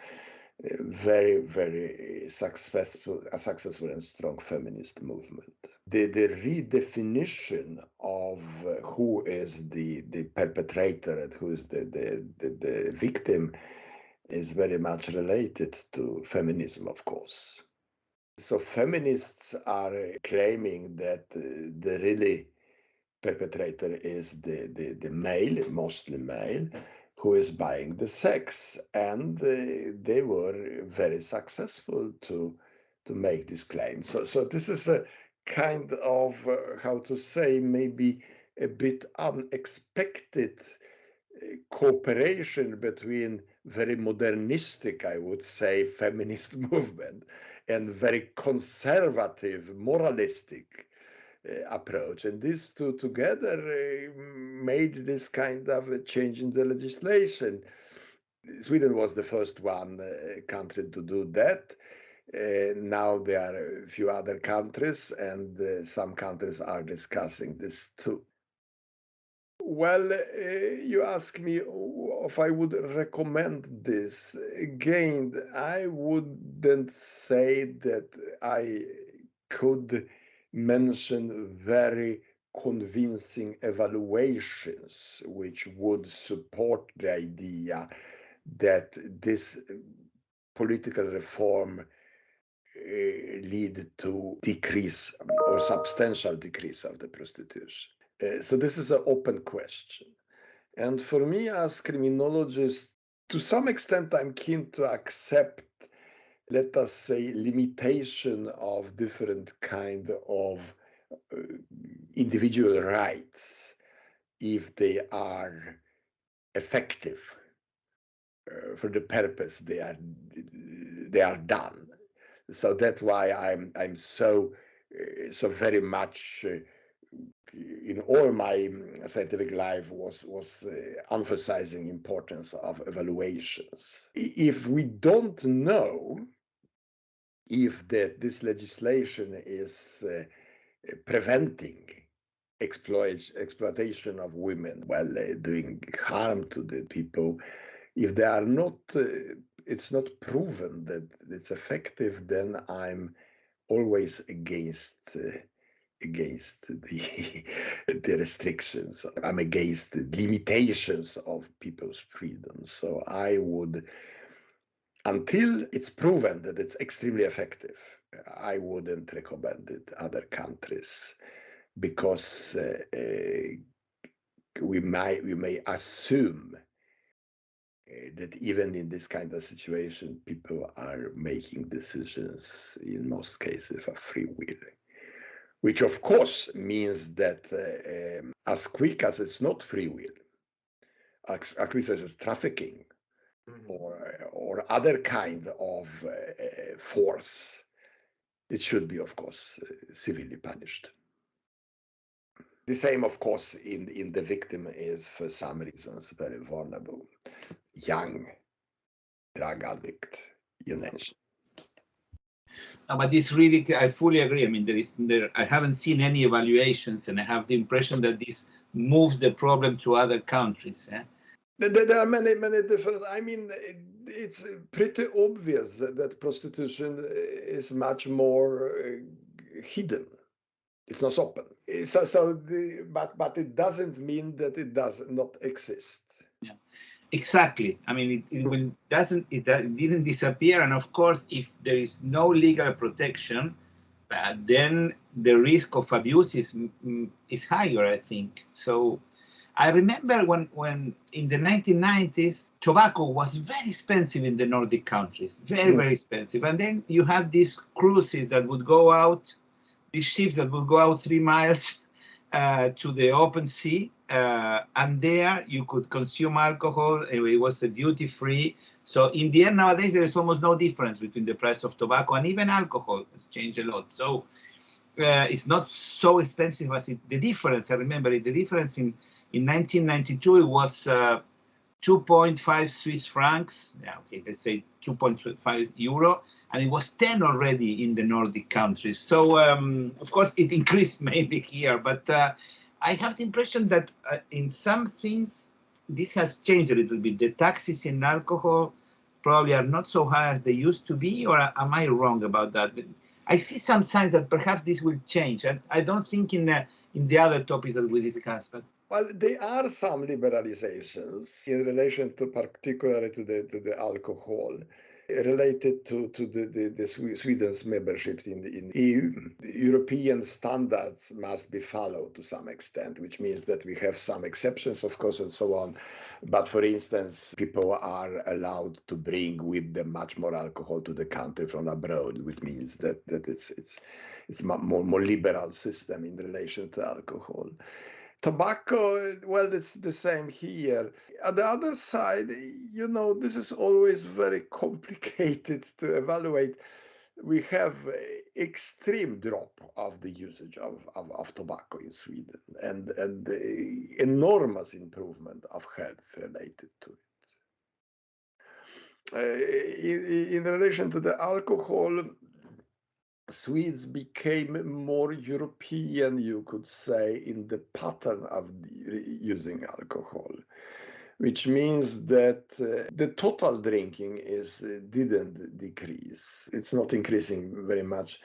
very, very successful and strong feminist movement. The redefinition of who is the perpetrator and who is the victim is very much related to feminism, of course. So feminists are claiming that the really perpetrator is the male, mostly male, who is buying the sex, and they were very successful to make this claim. So this is a kind of how to say, maybe a bit unexpected cooperation between very modernistic, I would say, feminist movement and very conservative, moralistic approach. And these two together made this kind of a change in the legislation. Sweden was the first country to do that. Now there are a few other countries, and some countries are discussing this too. Well, you ask me if I would recommend this. Again, I wouldn't say that I could mention very convincing evaluations which would support the idea that this political reform lead to decrease or substantial decrease of the prostitution. So this is an open question. And for me as criminologist, to some extent, I'm keen to accept, let us say, limitation of different kind of individual rights if they are effective for the purpose they are done. So that's why I'm so very much in all my scientific life was emphasizing importance of evaluations. If we don't know if this legislation is preventing exploitation of women while doing harm to the people, if they are not, it's not proven that it's effective, then I'm always against the restrictions. I'm against the limitations of people's freedom. So I would, until it's proven that it's extremely effective, I wouldn't recommend it other countries, because we may assume that even in this kind of situation, people are making decisions in most cases of free will. Which of course means that as quick as it's not free will, as quick as it's trafficking or other kind of force, it should be, of course, civilly punished. The same, of course, in the victim is for some reasons very vulnerable, young, drug addict, you mentioned. But this really, I fully agree. I mean, I haven't seen any evaluations, and I have the impression that this moves the problem to other countries. There are many different. I mean, it's pretty obvious that prostitution is much more hidden. It's not open. But it doesn't mean that it does not exist. Yeah. Exactly. I mean, it didn't disappear. And of course, if there is no legal protection, then the risk of abuse is higher, I think. So I remember when in the 1990s, tobacco was very expensive in the Nordic countries, very expensive. And then you had these cruises that would go out, these ships that would go out 3 miles to the open sea. And there you could consume alcohol. It was a duty free. So in the end, nowadays, there is almost no difference between the price of tobacco and even alcohol has changed a lot. So it's not so expensive as the difference. I remember it, the difference in 1992, it was 2.5 Swiss francs. Yeah, okay, let's say 2.5 euro. And it was 10 already in the Nordic countries. So of course, it increased maybe here, but I have the impression that in some things, this has changed a little bit. The taxes in alcohol probably are not so high as they used to be, or am I wrong about that? I see some signs that perhaps this will change. I don't think in the other topics that we discussed. But well, there are some liberalizations in relation to particularly to the alcohol, related to the Sweden's membership in the EU. European standards must be followed to some extent, which means that we have some exceptions, of course, and so on. But for instance, people are allowed to bring with them much more alcohol to the country from abroad, which means that it's more liberal system in relation to alcohol. Tobacco, well, it's the same here. On the other side, this is always very complicated to evaluate. We have extreme drop of the usage of tobacco in Sweden and enormous improvement of health related to it. In relation to the alcohol, Swedes became more European, you could say, in the pattern of using alcohol, which means that the total drinking didn't decrease. It's not increasing very much,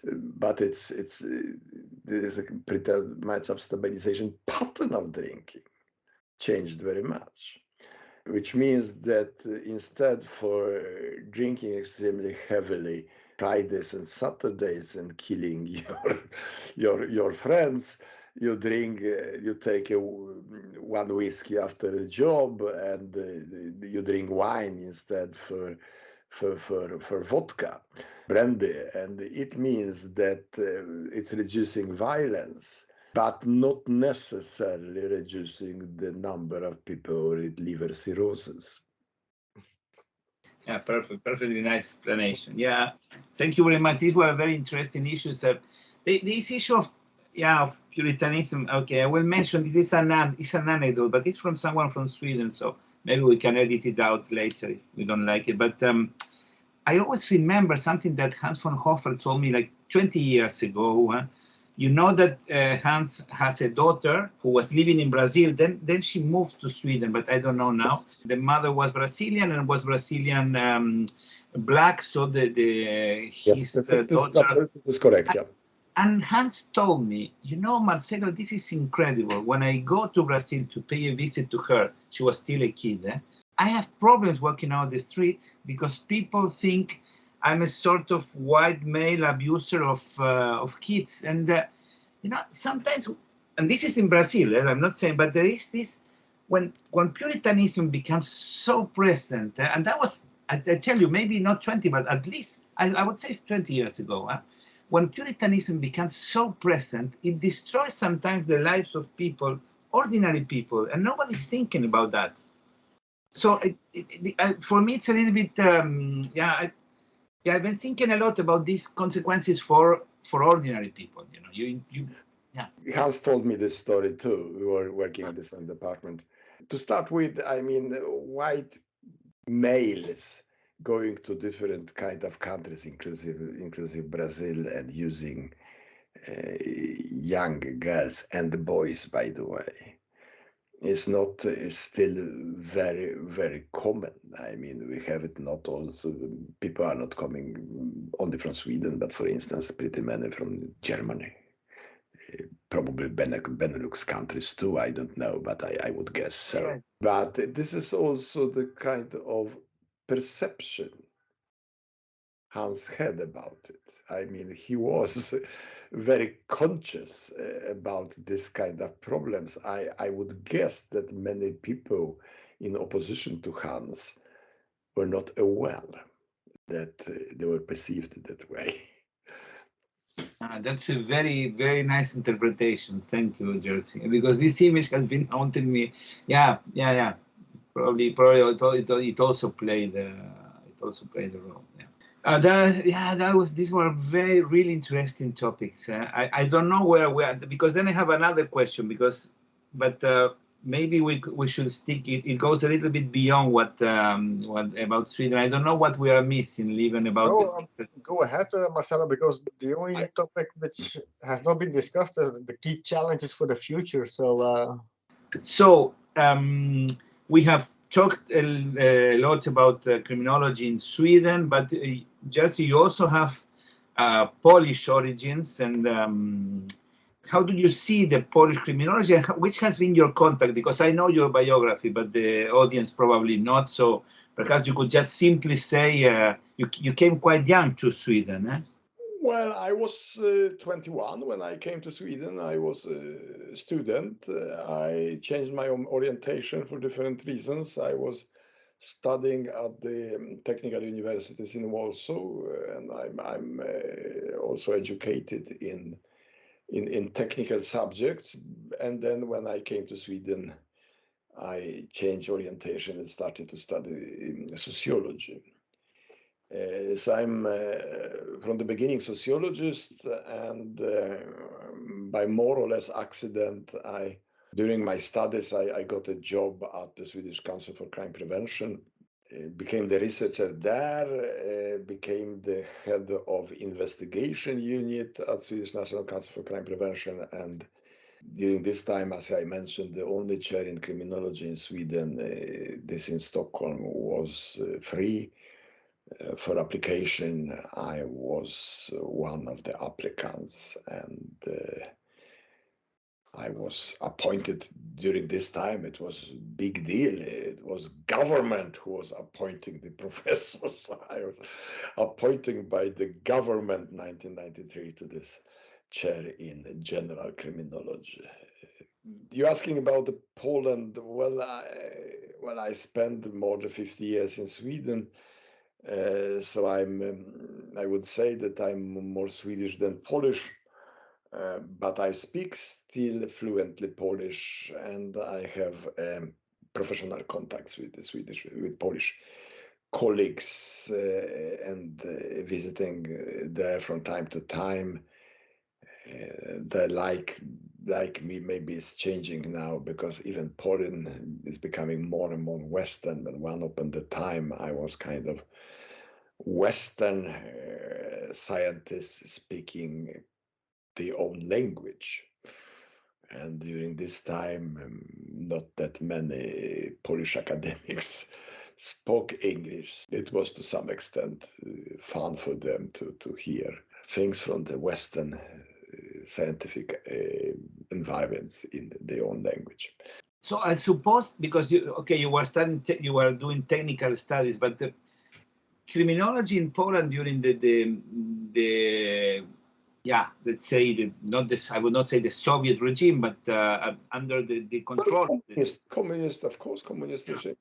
but there is a pretty much of stabilization. Pattern of drinking changed very much, which means that instead for drinking extremely heavily Fridays and Saturdays and killing your friends, you take one whiskey after a job, and you drink wine instead for vodka, brandy, and it means that it's reducing violence, but not necessarily reducing the number of people with liver cirrhosis. Yeah, perfectly nice explanation. Yeah, thank you very much. These were very interesting issues. This issue of Puritanism. Okay, I will mention this is an anecdote, but it's from someone from Sweden, so maybe we can edit it out later if we don't like it. But I always remember something that Hans von Hofer told me like 20 years ago. You know that Hans has a daughter who was living in Brazil. Then she moved to Sweden, but I don't know now. Yes. The mother was Brazilian and was Brazilian black. So his daughter. This is correct. Yeah. And Hans told me, Marcelo, this is incredible. When I go to Brazil to pay a visit to her, she was still a kid. I have problems walking out the street because people think I'm a sort of white male abuser of kids. And, sometimes, and this is in Brazil, I'm not saying, but there is this, when Puritanism becomes so present, and that was, I tell you, maybe not 20, but at least, I would say 20 years ago, when Puritanism becomes so present, it destroys sometimes the lives of people, ordinary people, and nobody's thinking about that. So for me, it's a little bit, I've been thinking a lot about these consequences for ordinary people. Hans told me this story too. We were working in the same department. To start with, I mean, white males going to different kind of countries, inclusive Brazil, and using young girls and boys, by the way, is still very, very common. I mean, we have it not also, people are not coming only from Sweden, but for instance, pretty many from Germany, probably Benelux countries too, I don't know, but I would guess so. Yeah. But this is also the kind of perception Hans had about it. I mean, he was very conscious about this kind of problems. I would guess that many people in opposition to Hans were not aware that they were perceived that way. That's a very, very nice interpretation. Thank you, Jerzy, because this image has been haunting me. Yeah. Probably it also played a role. Yeah. These were really interesting topics. I don't know where we are, because then I have another question, but maybe we should stick it. It goes a little bit beyond what about Sweden. I don't know what we are missing, Lieven, about. Go ahead, Marcelo, because the only topic which has not been discussed is the key challenges for the future. So we have talked a lot about criminology in Sweden, but Jerzy, you also have Polish origins, and how do you see the Polish criminology, and which has been your contact? Because I know your biography, but the audience probably not. So perhaps you could just simply say you came quite young to Sweden. Well, I was 21 when I came to Sweden. I was a student. I changed my own orientation for different reasons. I was studying at the technical universities in Warsaw, and I'm also educated in in technical subjects. And then when I came to Sweden, I changed orientation and started to study sociology. So I'm from the beginning sociologist, and by more or less accident, during my studies, I got a job at the Swedish Council for Crime Prevention, became the researcher there, became the head of investigation unit at Swedish National Council for Crime Prevention, and during this time, as I mentioned, the only chair in criminology in Sweden, this in Stockholm, was free for application. I was one of the applicants, and I was appointed during this time. It was a big deal. It was government who was appointing the professors. I was appointed by the government 1993 to this chair in general criminology. You're asking about Poland. Well, I spent more than 50 years in Sweden, so I would say that I'm more Swedish than Polish. But I speak still fluently Polish, and I have professional contacts with Polish colleagues, and visiting there from time to time. They like me, maybe it's changing now, because even Poland is becoming more and more Western. And one upon the time, I was kind of Western scientist speaking their own language. And during this time, not that many Polish academics spoke English. It was to some extent fun for them to hear things from the Western scientific environments in their own language. So I suppose, because you were doing technical studies, but the criminology in Poland during let's say I would not say the Soviet regime, but under the control. Communist, of course, communist regime.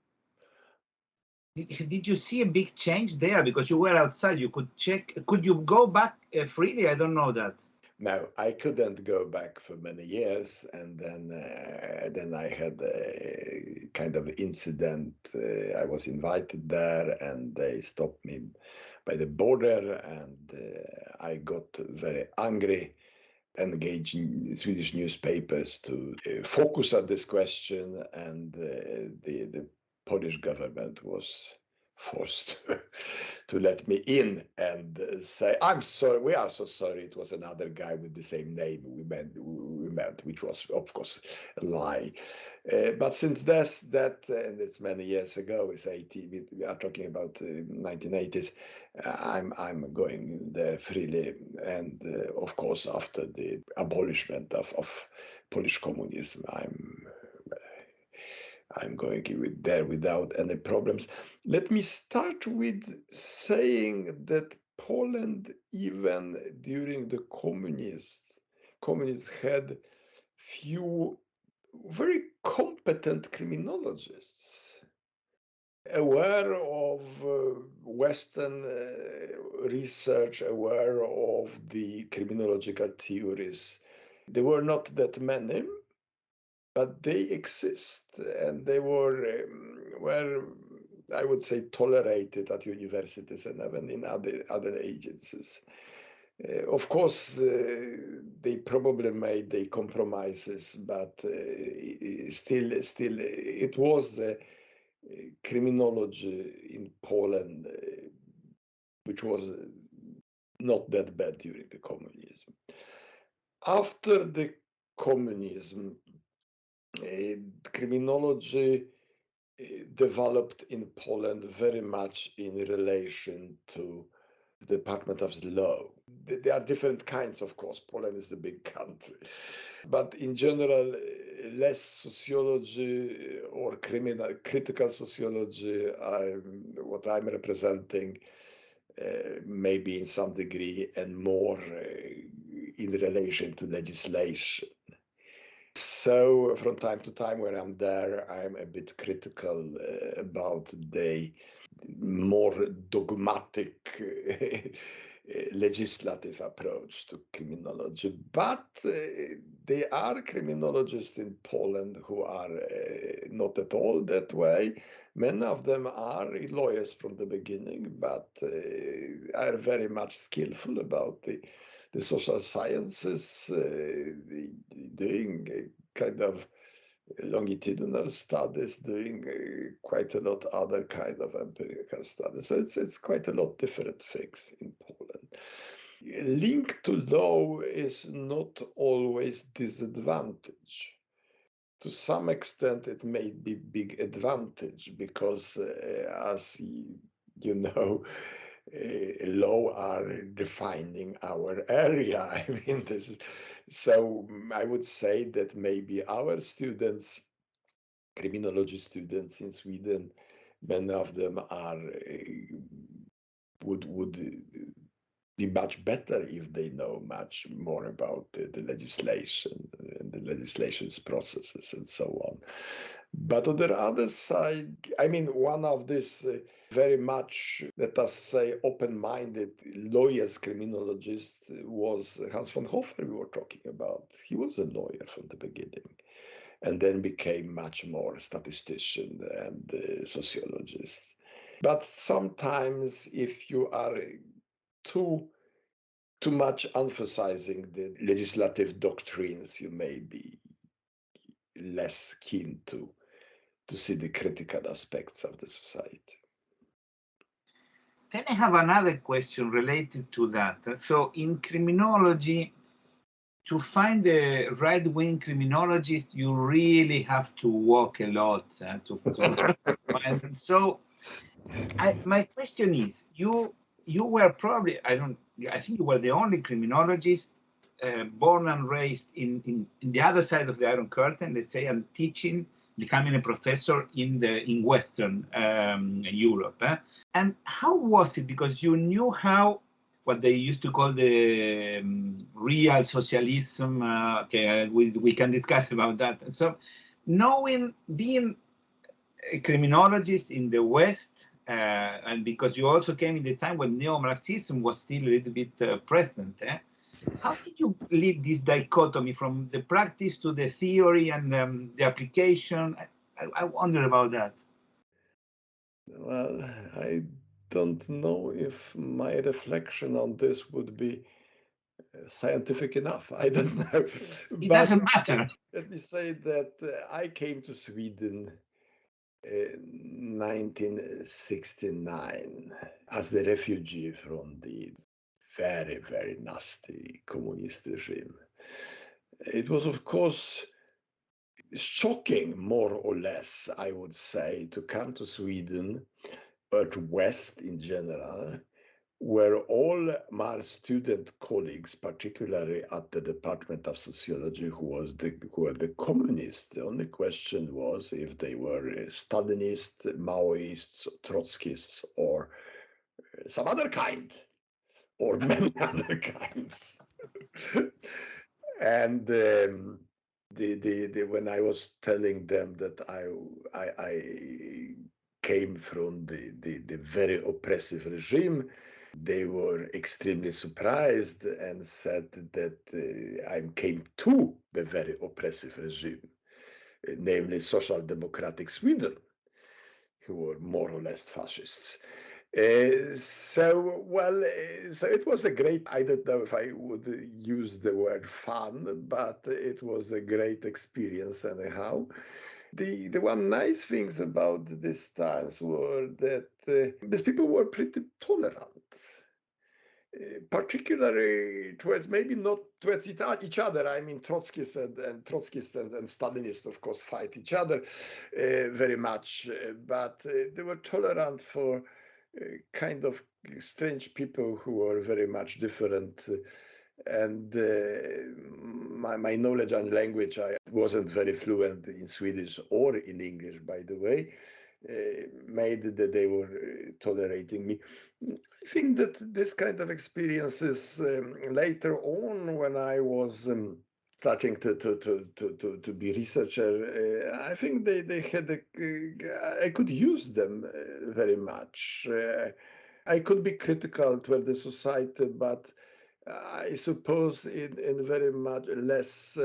Did you see a big change there? Because you were outside, you could check. Could you go back freely? I don't know that. No, I couldn't go back for many years, and then I had a kind of incident. I was invited there, and they stopped me by the border, and I got very angry, engaging Swedish newspapers to focus on this question, and the Polish government was forced to let me in and say, "I'm sorry, we are so sorry. It was another guy with the same name we met," which was, of course, a lie. But since that, and it's many years ago, it's 80. We are talking about 1980s. I'm going there freely, and of course, after the abolishment of Polish communism, I'm going there without any problems. Let me start with saying that Poland, even during the communists had few very competent criminologists, aware of Western research, aware of the criminological theories. There were not that many, but they exist, and they were I would say, tolerated at universities and even in other agencies. Of course, they probably made the compromises, but still, it was the criminology in Poland, which was not that bad during the communism. After the communism, criminology developed in Poland very much in relation to the Department of Law. There are different kinds, of course. Poland is a big country. But in general, less sociology or critical sociology, what I'm representing, maybe in some degree, and more in relation to legislation. So from time to time when I'm there, I'm a bit critical about the more dogmatic legislative approach to criminology. But there are criminologists in Poland who are not at all that way. Many of them are lawyers from the beginning, but are very much skillful about the social sciences, doing kind of longitudinal studies, doing quite a lot other kind of empirical studies. So it's quite a lot different things in Poland. Link to law is not always disadvantage. To some extent, it may be big advantage because, as you know, law are defining our area. I mean, this is so. I would say that maybe our students, criminology students in Sweden, many of them are would be much better if they know much more about the legislation and the legislation's processes and so on. But on the other side, I mean, one of these very much, let us say, open-minded lawyers, criminologist was Hans von Hofer we were talking about. He was a lawyer from the beginning and then became much more statistician and sociologist. But sometimes if you are too much emphasizing the legislative doctrines, you may be less keen to see the critical aspects of the society. Then I have another question related to that. So in criminology, to find the right-wing criminologist, you really have to walk a lot to find. So my question is, you were probably, I think you were the only criminologist born and raised in the other side of the Iron Curtain, let's say, and teaching, becoming a professor in Western Europe. And how was it? Because you knew how, what they used to call the real socialism. Okay, we can discuss about that. So being a criminologist in the West, and because you also came in the time when neo-Marxism was still a little bit present, how did you live this dichotomy from the practice to the theory and the application? I wonder about that. Well, I don't know if my reflection on this would be scientific enough. I don't know. It doesn't matter. Let me say that I came to Sweden in 1969 as the refugee from the very, very nasty communist regime. It was, of course, shocking, more or less, I would say, to come to Sweden or to West in general, where all my student colleagues, particularly at the Department of Sociology, who were the communists, the only question was if they were Stalinists, Maoists, Trotskyists, or some other kind, or many other kinds. And when I was telling them that I came from the very oppressive regime, they were extremely surprised and said that I came to the very oppressive regime, namely Social Democratic Sweden, who were more or less fascists. So it was a great, I don't know if I would use the word fun, but it was a great experience anyhow. The one nice things about these times were that these people were pretty tolerant, particularly towards, maybe not towards each other. I mean, Trotskyists and Stalinists, of course, fight each other very much, but they were tolerant for kind of strange people who were very much different. And my knowledge on language, I wasn't very fluent in Swedish or in English, by the way, made that they were tolerating me. I think that this kind of experiences later on, when I was starting to be researcher, I think they had I could use them very much. I could be critical toward the society, but I suppose in very much less,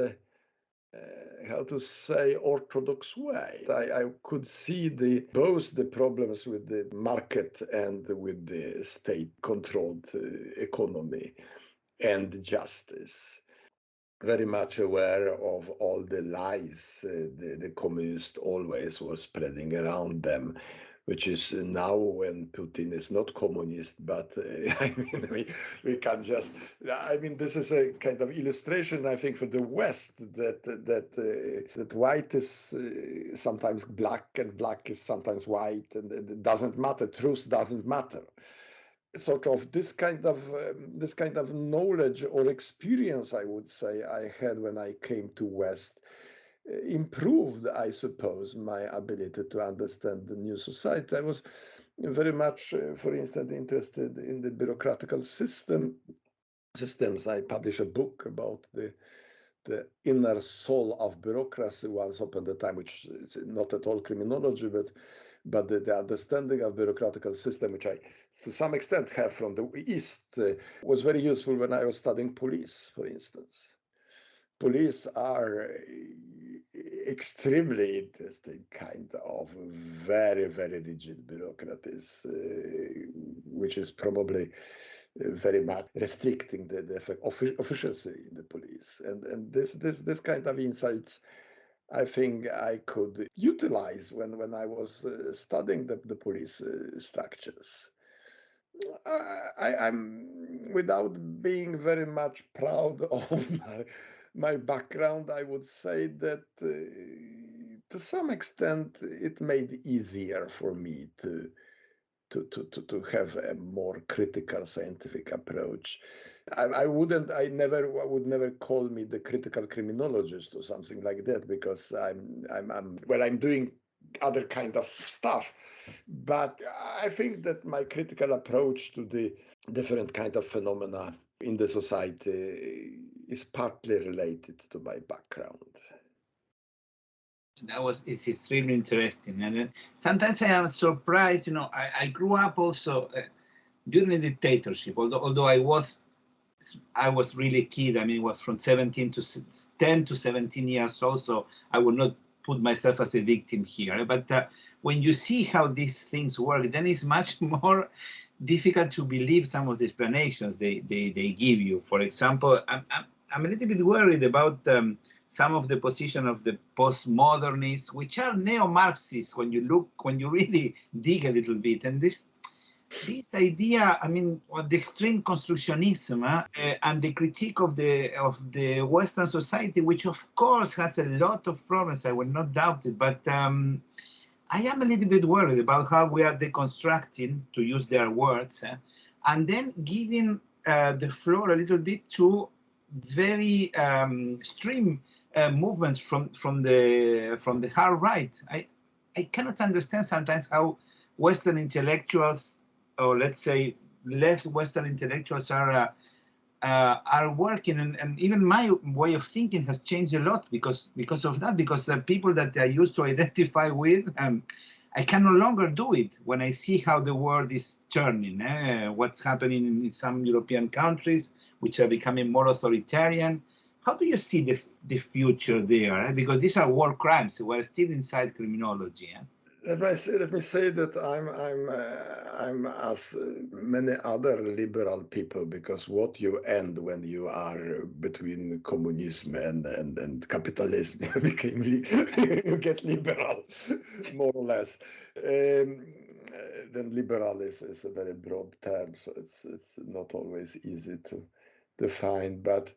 how to say, orthodox way. I could see both the problems with the market and with the state-controlled economy and justice. Very much aware of all the lies the communists always were spreading around them, which is now when Putin is not communist, but I mean, we can just, I mean, this is a kind of illustration, I think, for the West that white is sometimes black and black is sometimes white, and it doesn't matter. Truth doesn't matter. Sort of this kind of knowledge or experience, I would say, I had when I came to West improved, I suppose, my ability to understand the new society. I was very much, for instance, interested in the bureaucratical systems. I published a book about the inner soul of bureaucracy once upon a time, which is not at all criminology, but the understanding of bureaucratical system, which I to some extent have from the East, was very useful when I was studying police, for instance. Police are extremely interesting kind of very, very rigid bureaucracies, which is probably very much restricting the efficiency in the police. And this kind of insights, I think I could utilize when I was studying the police structures. I'm, without being very much proud of my background, I would say that to some extent it made it easier for me to have a more critical scientific approach. I would never call me the critical criminologist or something like that, because I'm doing other kind of stuff. But I think that my critical approach to the different kind of phenomena in the society is partly related to my background. It's extremely interesting. And sometimes I am surprised, I grew up also during the dictatorship, although I was really a kid. I mean, it was from 10 to 17 years old, so I would not put myself as a victim here. But when you see how these things work, then it's much more difficult to believe some of the explanations they give you. For example, I'm a little bit worried about some of the position of the postmodernists, which are neo-Marxists when you really dig a little bit. And this idea, I mean, the extreme constructionism and the critique of the Western society, which of course has a lot of problems, I will not doubt it, but I am a little bit worried about how we are deconstructing, to use their words, and then giving the floor a little bit to very extreme movements from the hard right. I cannot understand sometimes how Western intellectuals, or let's say left Western intellectuals, are working, and even my way of thinking has changed a lot because of that. Because the people that I used to identify with, I can no longer do it when I see how the world is turning. What's happening in some European countries, which are becoming more authoritarian. How do you see the future there? Because these are war crimes. We're still inside criminology. Let me say that I'm as many other liberal people, because what you end when you are between communism and capitalism, you get liberal, more or less. Then liberal is a very broad term, so it's not always easy to define, but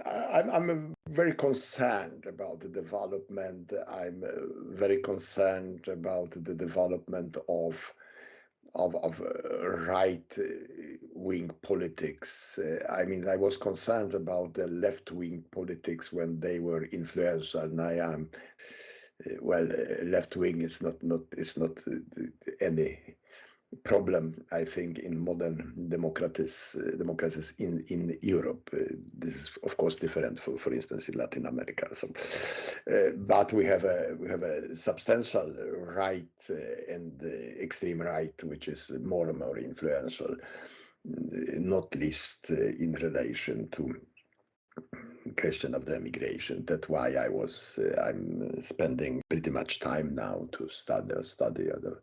I'm very concerned about the development. I'm very concerned about the development of right-wing politics. I mean, I was concerned about the left-wing politics when they were influential, and I am, well, left-wing is not any problem, I think, in modern democracies in Europe. This is, of course, different, for instance, in Latin America. So, but we have a substantial right and extreme right, which is more and more influential, not least in relation to question of the immigration. That's why I'm spending pretty much time now to study the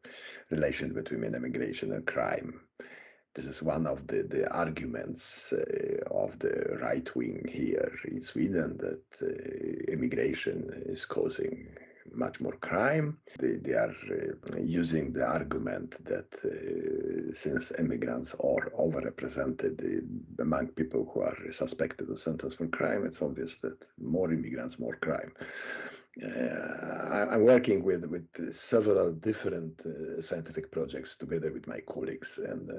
relation between immigration and crime. This is one of the arguments of the right wing here in Sweden, that immigration is causing much more crime. They are using the argument that since immigrants are overrepresented among people who are suspected or sentenced for crime, it's obvious that more immigrants, more crime. I'm working with several different scientific projects together with my colleagues, and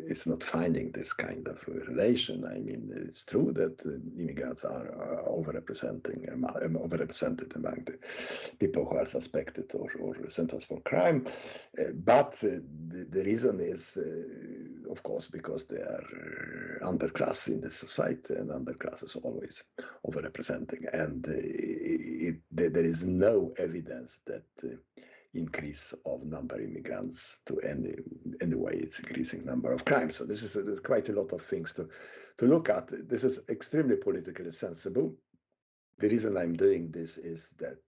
it's not finding this kind of relation. I mean, it's true that immigrants are overrepresented among the people who are suspected or sentenced for crime, but the reason is, of course, because they are underclass in this society, and underclass is always overrepresenting, and there is no evidence that increase of number of immigrants to any way it's increasing number of crimes. So there's quite a lot of things to look at. This is extremely politically sensible. The reason I'm doing this is that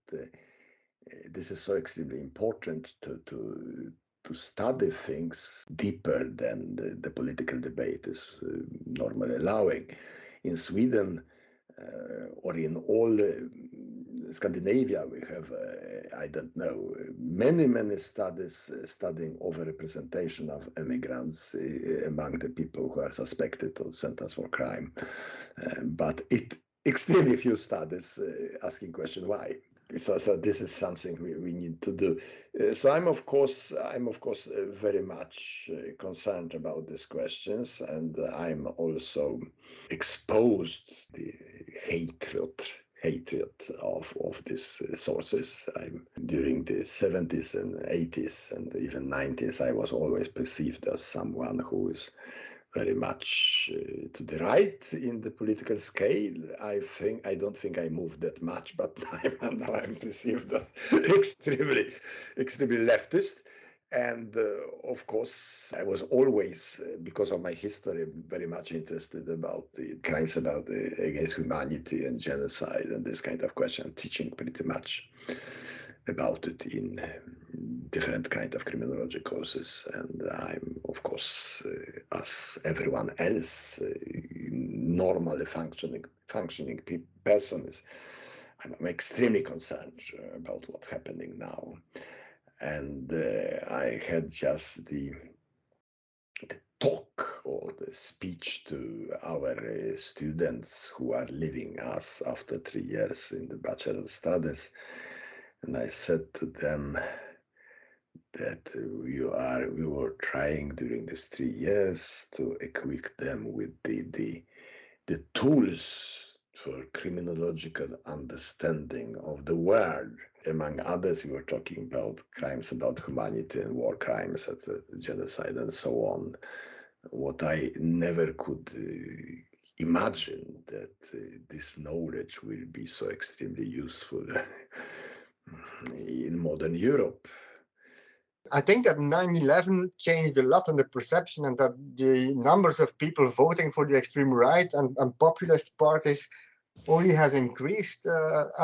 this is so extremely important to study things deeper than the political debate is normally allowing. In Sweden, or in all Scandinavia, we have, I don't know, many studies studying overrepresentation of immigrants among the people who are suspected or sentenced for crime. But extremely few studies asking question why. So this is something we need to do. So I'm of course very much concerned about these questions, and I'm also exposed the hatred of these sources. During the 70s and 80s and even 90s, I was always perceived as someone who is very much to the right in the political scale. I don't think I moved that much, but now I'm perceived as extremely leftist. And of course, I was always, because of my history, very much interested about the crimes against humanity and genocide and this kind of question, teaching pretty much about it in different kind of criminology courses. And I'm, of course, as everyone else, normally functioning person I'm extremely concerned about what's happening now. And I had just the talk or the speech to our students who are leaving us after 3 years in the bachelor studies. And I said to them that we were trying during these 3 years to equip them with the tools for criminological understanding of the world. Among others, we were talking about crimes about humanity and war crimes, genocide and so on. What I never could imagine that this knowledge will be so extremely useful in modern Europe. I think that 9/11 changed a lot in the perception, and that the numbers of people voting for the extreme right and populist parties only has increased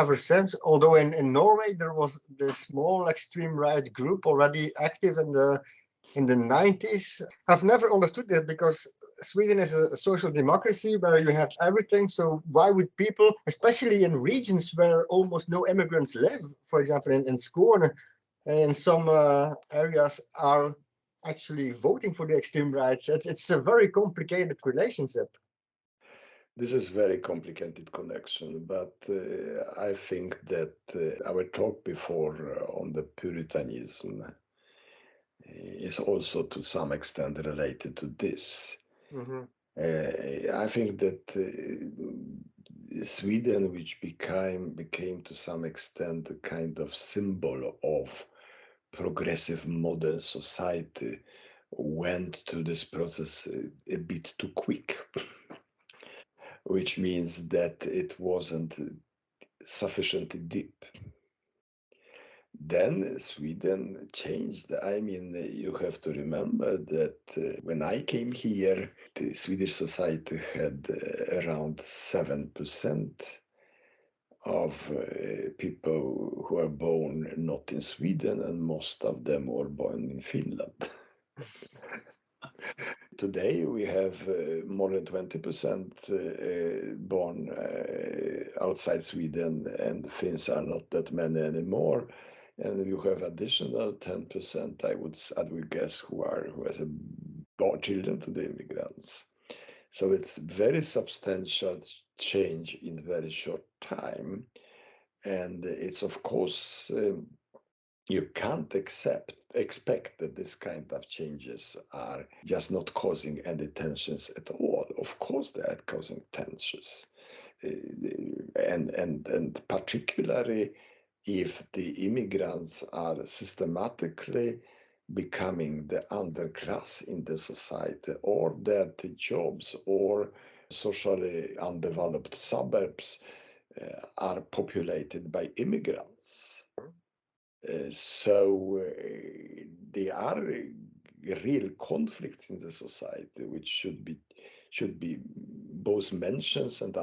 ever since. Although in Norway there was this small extreme right group already active in the 90s. I've never understood that, because Sweden is a social democracy where you have everything. So why would people, especially in regions where almost no immigrants live, for example in Skåne, in some areas, are actually voting for the extreme right? It's a very complicated relationship. This is very complicated connection, but I think that our talk before on the Puritanism is also to some extent related to this. Mm-hmm. I think that Sweden, which became to some extent a kind of symbol of progressive modern society, went to this process a bit too quick, which means that it wasn't sufficiently deep. Then Sweden changed. I mean, you have to remember that when I came here, the Swedish society had around 7% of people who are born not in Sweden, and most of them were born in Finland. Today we have more than 20% born outside Sweden, and Finns are not that many anymore. And you have additional 10%, I would guess, who has born children to the immigrants. So it's very substantial change in very short time, and it's of course you can't expect that this kind of changes are just not causing any tensions at all. Of course, they are causing tensions, and particularly if the immigrants are systematically becoming the underclass in the society, or that the jobs or socially undeveloped suburbs are populated by immigrants. So there are real conflicts in the society which should be both mentioned and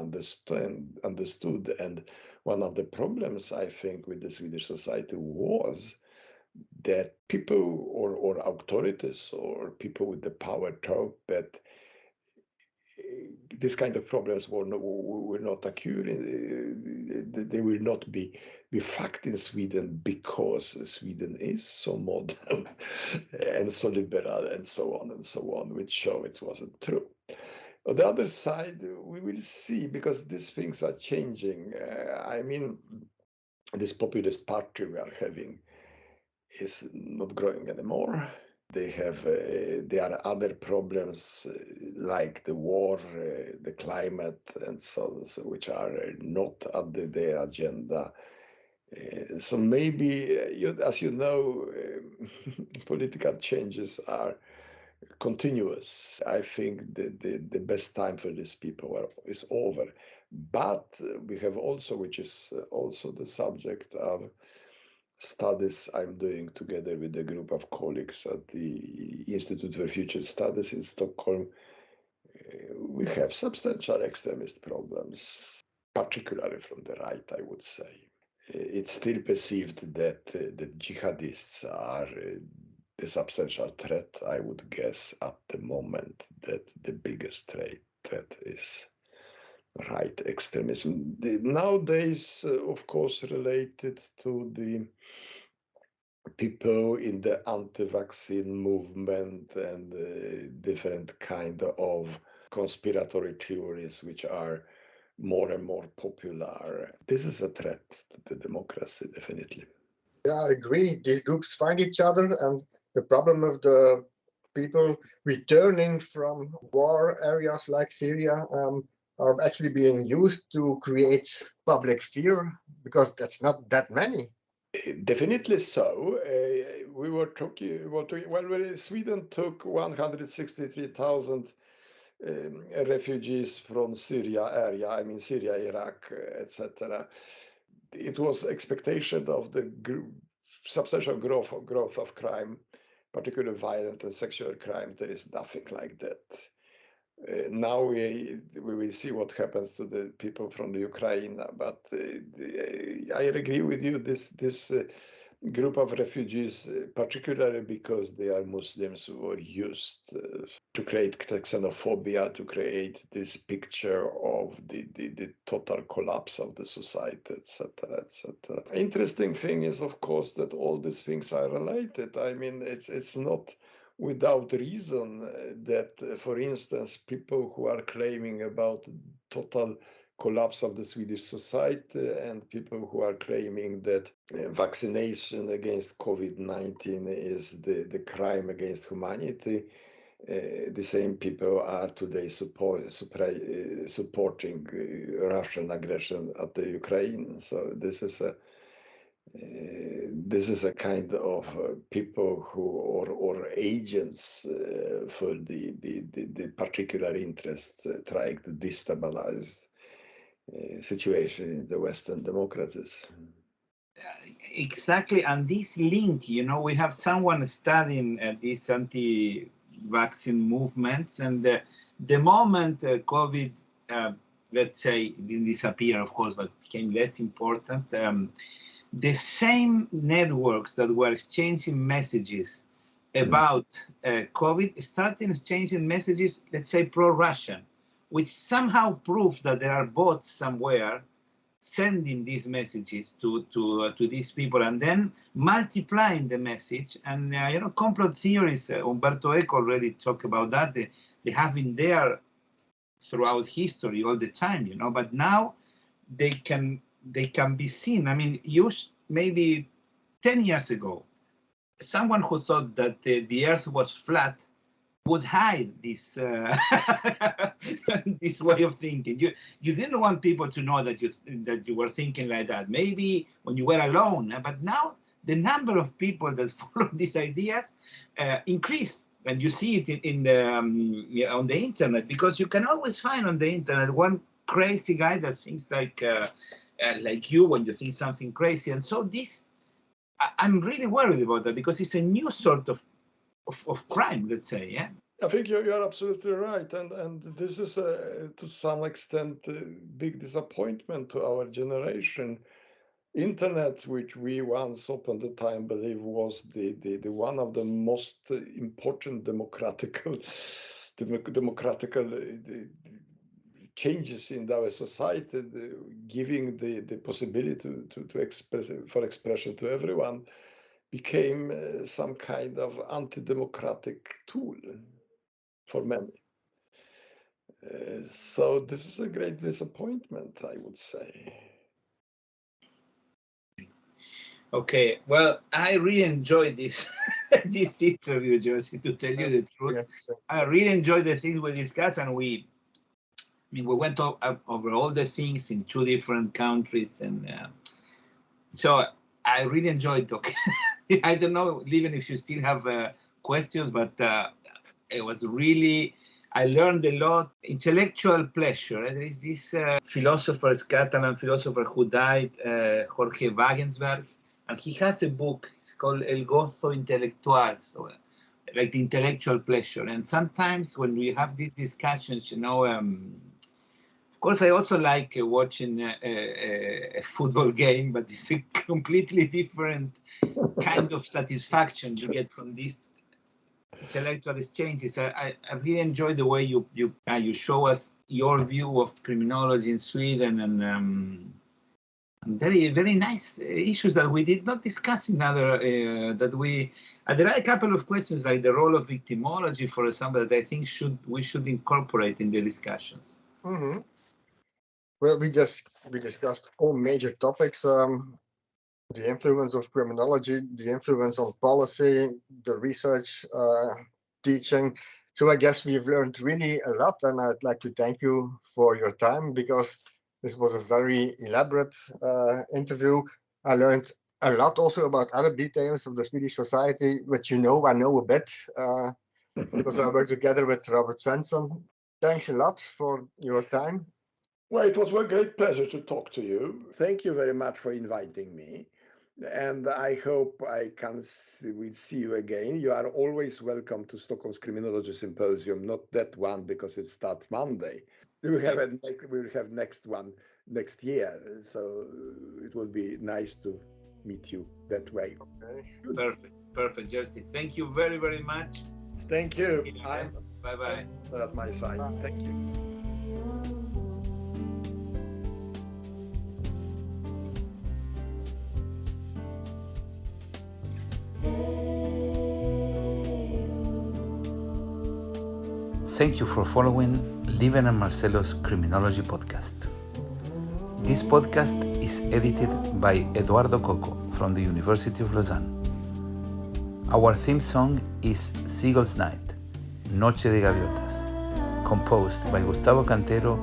understood. And one of the problems, I think, with the Swedish society was that people or authorities or people with the power thought that this kind of problems were not occurring. They will not be fact in Sweden because Sweden is so modern and so liberal and so on, which show it wasn't true. On the other side, we will see, because these things are changing. I mean, this populist party we are having is not growing anymore. There are other problems like the war, the climate, and so which are not at the agenda. So maybe, as you know, political changes are continuous. I think the best time for these people is over. But we have also, which is also the subject of studies I'm doing together with a group of colleagues at the Institute for Future Studies in Stockholm, we have substantial extremist problems, particularly from the right, I would say. It's still perceived that the jihadists are the substantial threat. I would guess at the moment that the biggest threat is right extremism. Nowadays, of course, related to the people in the anti-vaccine movement and different kind of conspiratory theories which are more and more popular. This is a threat to the democracy, definitely. Yeah, I agree. These groups find each other, and the problem of the people returning from war areas like Syria are actually being used to create public fear, because that's not that many. Definitely so. We were talking about, well, Sweden took 163,000 refugees from Syria area, I mean Syria, Iraq, etc. It was expectation of the substantial growth of crime, particularly violent and sexual crime. There is nothing like that. Now we will see what happens to the people from the Ukraine, but I agree with you. This group of refugees, particularly because they are Muslims, who were used to create xenophobia, to create this picture of the total collapse of the society, etc., etc. Interesting thing is, of course, that all these things are related. I mean, it's not without reason that, for instance, people who are claiming about total collapse of the Swedish society and people who are claiming that vaccination against COVID-19 is the crime against humanity, the same people are today supporting Russian aggression at the Ukraine. So this is this is a kind of people who or agents for the particular interests trying to destabilize situation in the Western democracies. Exactly, and this link, we have someone studying these anti-vaccine movements, and the moment COVID, let's say, didn't disappear, of course, but became less important, the same networks that were exchanging messages about COVID started exchanging messages, let's say, pro-Russian, which somehow proved that there are bots somewhere sending these messages to these people and then multiplying the message. And complot theories, Umberto Eco already talked about that. They have been there throughout history all the time, but now they can be seen. I mean, maybe 10 years ago, someone who thought that the Earth was flat would hide this this way of thinking. You didn't want people to know that you were thinking like that. Maybe when you were alone, but now the number of people that follow these ideas increased, and you see it in the on the internet, because you can always find on the internet one crazy guy that thinks like you when you think something crazy. And so I'm really worried about that, because it's a new sort of crime, let's say. Yeah, I think you're absolutely right, and this is to some extent a big disappointment to our generation. Internet, which we once upon the time believe was the one of the most important democratical changes in our society, giving the possibility to expression to everyone, became some kind of anti-democratic tool for many. So this is a great disappointment, I would say. Okay, well, I really enjoyed this this interview, Jerzy, to tell you the truth. Yes. I really enjoyed the things we discussed, and we went over all the things in 2 different countries, and so I really enjoyed talking. I don't know, Lieven, if you still have questions, but it was really, I learned a lot. Intellectual pleasure. There is this Catalan philosopher who died, Jorge Wagensberg, and he has a book. It's called El Gozo Intelectual, so like the intellectual pleasure. And sometimes when we have these discussions, of course, I also like watching a football game, but it's a completely different kind of satisfaction you get from these intellectual exchanges. I really enjoy the way you show us your view of criminology in Sweden, and very, very nice issues that we did not discuss in other, there are a couple of questions like the role of victimology, for example, that I think we should incorporate in the discussions. Mm-hmm. Well, we discussed all major topics, the influence of criminology, the influence on policy, the research, teaching. So I guess we've learned really a lot, and I'd like to thank you for your time, because this was a very elaborate interview. I learned a lot also about other details of the Swedish society, which I know a bit, because I work together with Robert Svensson. Thanks a lot for your time. Well, it was a great pleasure to talk to you. Thank you very much for inviting me. And I hope we'll see you again. You are always welcome to Stockholm's Criminology Symposium, not that one because it starts Monday. We'll have next one next year. So it will be nice to meet you that way. Okay. Perfect, Jerzy. Thank you very, very much. Thank you. Bye-bye. At my side. Thank you. Thank you for following Lieven and Marcelo's Criminology podcast. This podcast is edited by Eduardo Coco from the University of Lausanne. Our theme song is Seagull's Night, Noche de Gaviotas, composed by Gustavo Cantero,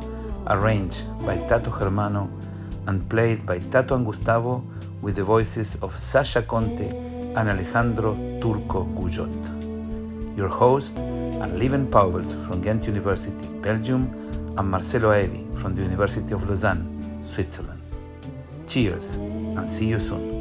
arranged by Tato Germano, and played by Tato and Gustavo with the voices of Sasha Conte and Alejandro Turco Guyot. Your hosts are Lieven from Ghent University, Belgium, and Marcelo Evi from the University of Lausanne, Switzerland. Cheers, and see you soon.